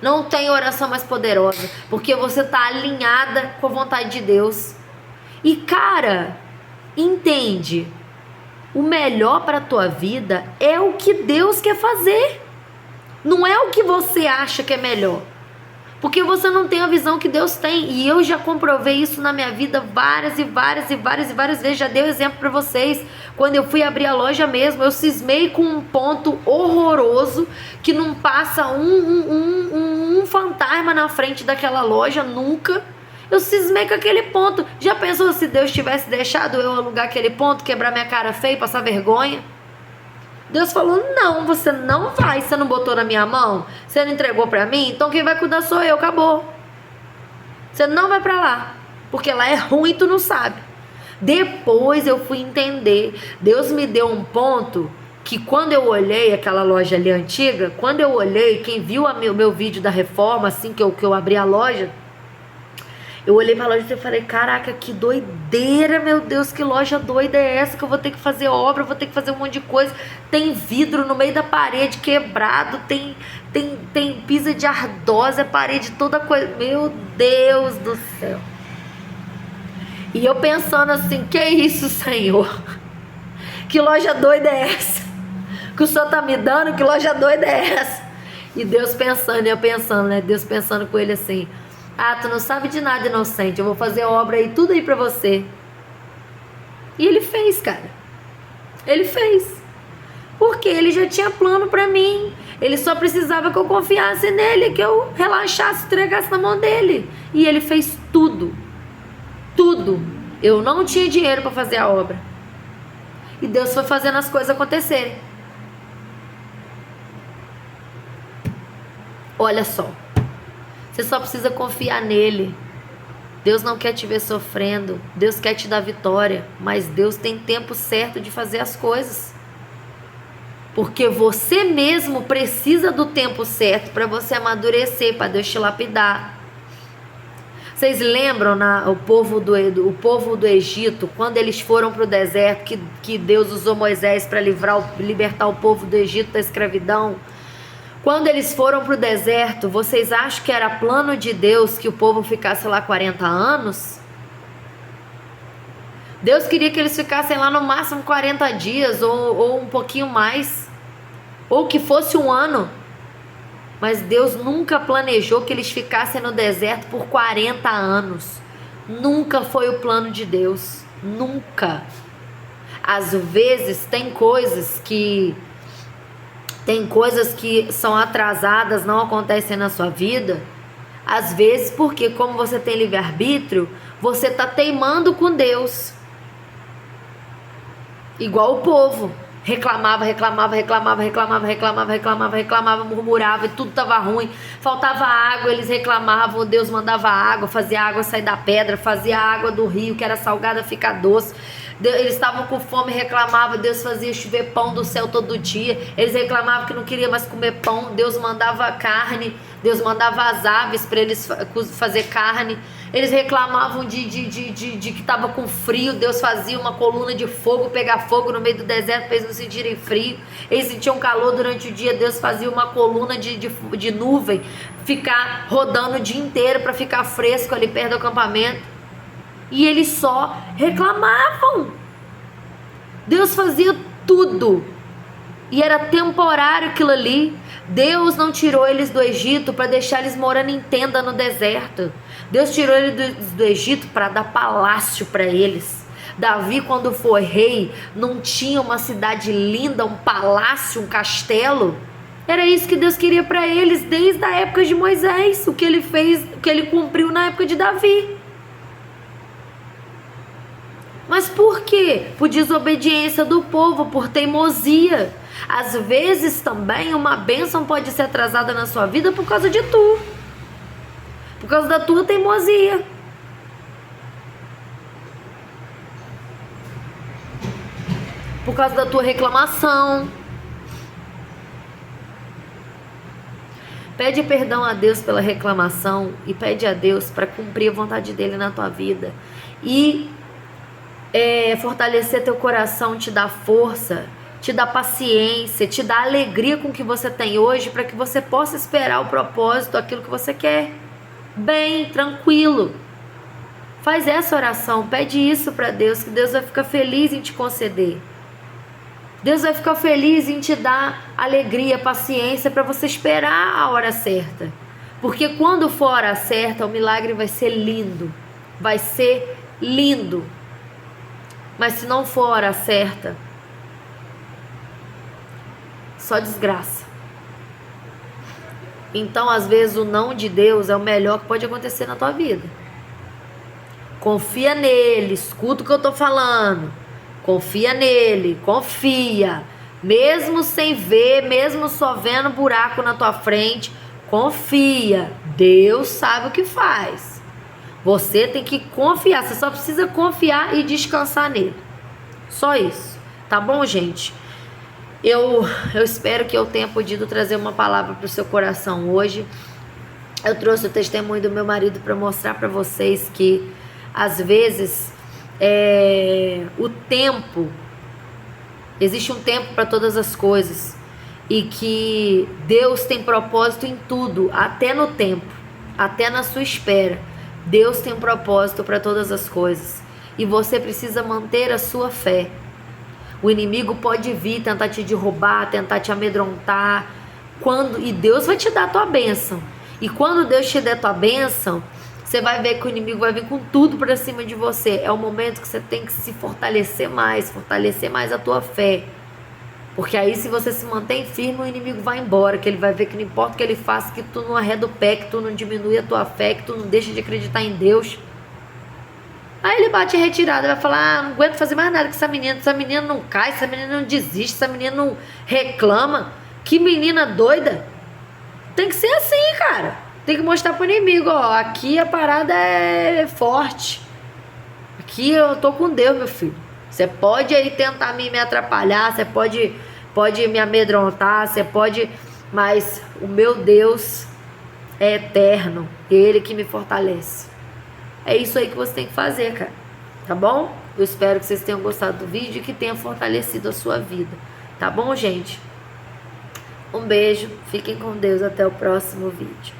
Não tem oração mais poderosa, porque você está alinhada com a vontade de Deus. E cara, entende, o melhor para a tua vida é o que Deus quer fazer. Não é o que você acha que é melhor. Porque você não tem a visão que Deus tem. E eu já comprovei isso na minha vida várias vezes. Já dei exemplo para vocês. Quando eu fui abrir a loja mesmo, eu cismei com um ponto horroroso, que não passa um fantasma na frente daquela loja nunca. Eu cismei com aquele ponto. Já pensou se Deus tivesse deixado eu alugar aquele ponto, quebrar minha cara feia, passar vergonha? Deus falou: não, você não vai. Você não botou na minha mão? Você não entregou pra mim? Então quem vai cuidar sou eu, acabou. Você não vai pra lá, porque lá é ruim e tu não sabe. Depois eu fui entender. Deus me deu um ponto que, quando eu olhei aquela loja ali antiga, quando eu olhei, quem viu o meu vídeo da reforma, assim que eu abri a loja, eu olhei pra loja e falei: caraca, que doideira, meu Deus, que loja doida é essa, que eu vou ter que fazer obra, vou ter que fazer um monte de coisa. Tem vidro no meio da parede quebrado, tem pisa de ardósia, parede toda coisa. Meu Deus do céu. E eu pensando assim: que isso, Senhor? Que loja doida é essa? Que o Senhor tá me dando? Que loja doida é essa? E Deus pensando, e eu pensando, né? Deus pensando com ele assim: tu não sabe de nada, inocente. Eu vou fazer obra aí, tudo aí pra você. E ele fez, cara. Ele fez. Porque ele já tinha plano pra mim. Ele só precisava que eu confiasse nele, que eu relaxasse, entregasse na mão dele. E ele fez tudo. Tudo. Eu não tinha dinheiro pra fazer a obra. E Deus foi fazendo as coisas acontecerem. Olha só. Você só precisa confiar nele. Deus não quer te ver sofrendo. Deus quer te dar vitória. Mas Deus tem tempo certo de fazer as coisas. Porque você mesmo precisa do tempo certo para você amadurecer, para Deus te lapidar. Vocês lembram o povo do Egito, quando eles foram para o deserto, que Deus usou Moisés para libertar o povo do Egito da escravidão? Quando eles foram para o deserto, vocês acham que era plano de Deus que o povo ficasse lá 40 anos? Deus queria que eles ficassem lá no máximo 40 dias ou um pouquinho mais, ou que fosse um ano. Mas Deus nunca planejou que eles ficassem no deserto por 40 anos. Nunca foi o plano de Deus. Nunca. Às vezes tem coisas que são atrasadas, não acontecem na sua vida. Às vezes porque, como você tem livre-arbítrio, você está teimando com Deus. Igual o povo. Reclamava, murmurava e tudo estava ruim. Faltava água, eles reclamavam, Deus mandava água, fazia a água sair da pedra, fazia a água do rio, que era salgada, ficar doce. Eles estavam com fome, reclamavam, Deus fazia chover pão do céu todo dia. Eles reclamavam que não queriam mais comer pão, Deus mandava carne, Deus mandava as aves para eles fazer carne. Eles reclamavam de que estava com frio, Deus fazia uma coluna de fogo pegar fogo no meio do deserto para eles não sentirem frio. Eles sentiam calor durante o dia, Deus fazia uma coluna de nuvem ficar rodando o dia inteiro para ficar fresco ali perto do acampamento. E eles só reclamavam. Deus fazia tudo. E era temporário aquilo ali. Deus não tirou eles do Egito para deixar eles morando em tenda no deserto. Deus tirou eles do Egito para dar palácio para eles. Davi, quando foi rei, não tinha uma cidade linda, um palácio, um castelo. Era isso que Deus queria para eles desde a época de Moisés. O que ele fez, o que ele cumpriu na época de Davi. Mas por quê? Por desobediência do povo, por teimosia. Às vezes também uma bênção pode ser atrasada na sua vida por causa de tu. Por causa da tua teimosia. Por causa da tua reclamação. Pede perdão a Deus pela reclamação e pede a Deus para cumprir a vontade dele na tua vida. E fortalecer teu coração, te dá força, te dá paciência, te dá alegria com o que você tem hoje, para que você possa esperar o propósito, aquilo que você quer. Bem, tranquilo. Faz essa oração, pede isso para Deus, que Deus vai ficar feliz em te conceder. Deus vai ficar feliz em te dar alegria, paciência, para você esperar a hora certa. Porque quando for a hora certa, o milagre vai ser lindo. Vai ser lindo. Mas se não for a hora certa, só desgraça. Então, às vezes, o não de Deus é o melhor que pode acontecer na tua vida. Confia nele, escuta o que eu tô falando. Confia nele, confia. Mesmo sem ver, mesmo só vendo buraco na tua frente, confia. Deus sabe o que faz. Você tem que confiar, você só precisa confiar e descansar nele. Só isso. Tá bom, gente? Eu espero que eu tenha podido trazer uma palavra para o seu coração hoje. Eu trouxe o testemunho do meu marido para mostrar para vocês que, às vezes, o tempo, existe um tempo para todas as coisas, e que Deus tem propósito em tudo, até no tempo, até na sua espera. Deus tem um propósito para todas as coisas, e você precisa manter a sua fé. O inimigo pode vir tentar te derrubar, tentar te amedrontar, e Deus vai te dar a tua bênção. E quando Deus te der a tua bênção, você vai ver que o inimigo vai vir com tudo para cima de você. É o momento que você tem que se fortalecer mais a tua fé. Porque aí, se você se mantém firme, o inimigo vai embora, que ele vai ver que não importa o que ele faça, que tu não arreda o pé, que tu não diminui a tua fé, que tu não deixa de acreditar em Deus. Aí ele bate em retirada, vai falar: não aguento fazer mais nada com essa menina não cai, essa menina não desiste, essa menina não reclama. Que menina doida. Tem que ser assim, cara. Tem que mostrar pro inimigo, ó, aqui a parada é forte. Aqui eu tô com Deus, meu filho. Você pode aí tentar me atrapalhar, você pode me amedrontar, você pode, mas o meu Deus é eterno, Ele que me fortalece. É isso aí que você tem que fazer, cara. Tá bom? Eu espero que vocês tenham gostado do vídeo e que tenha fortalecido a sua vida. Tá bom, gente? Um beijo, fiquem com Deus, até o próximo vídeo.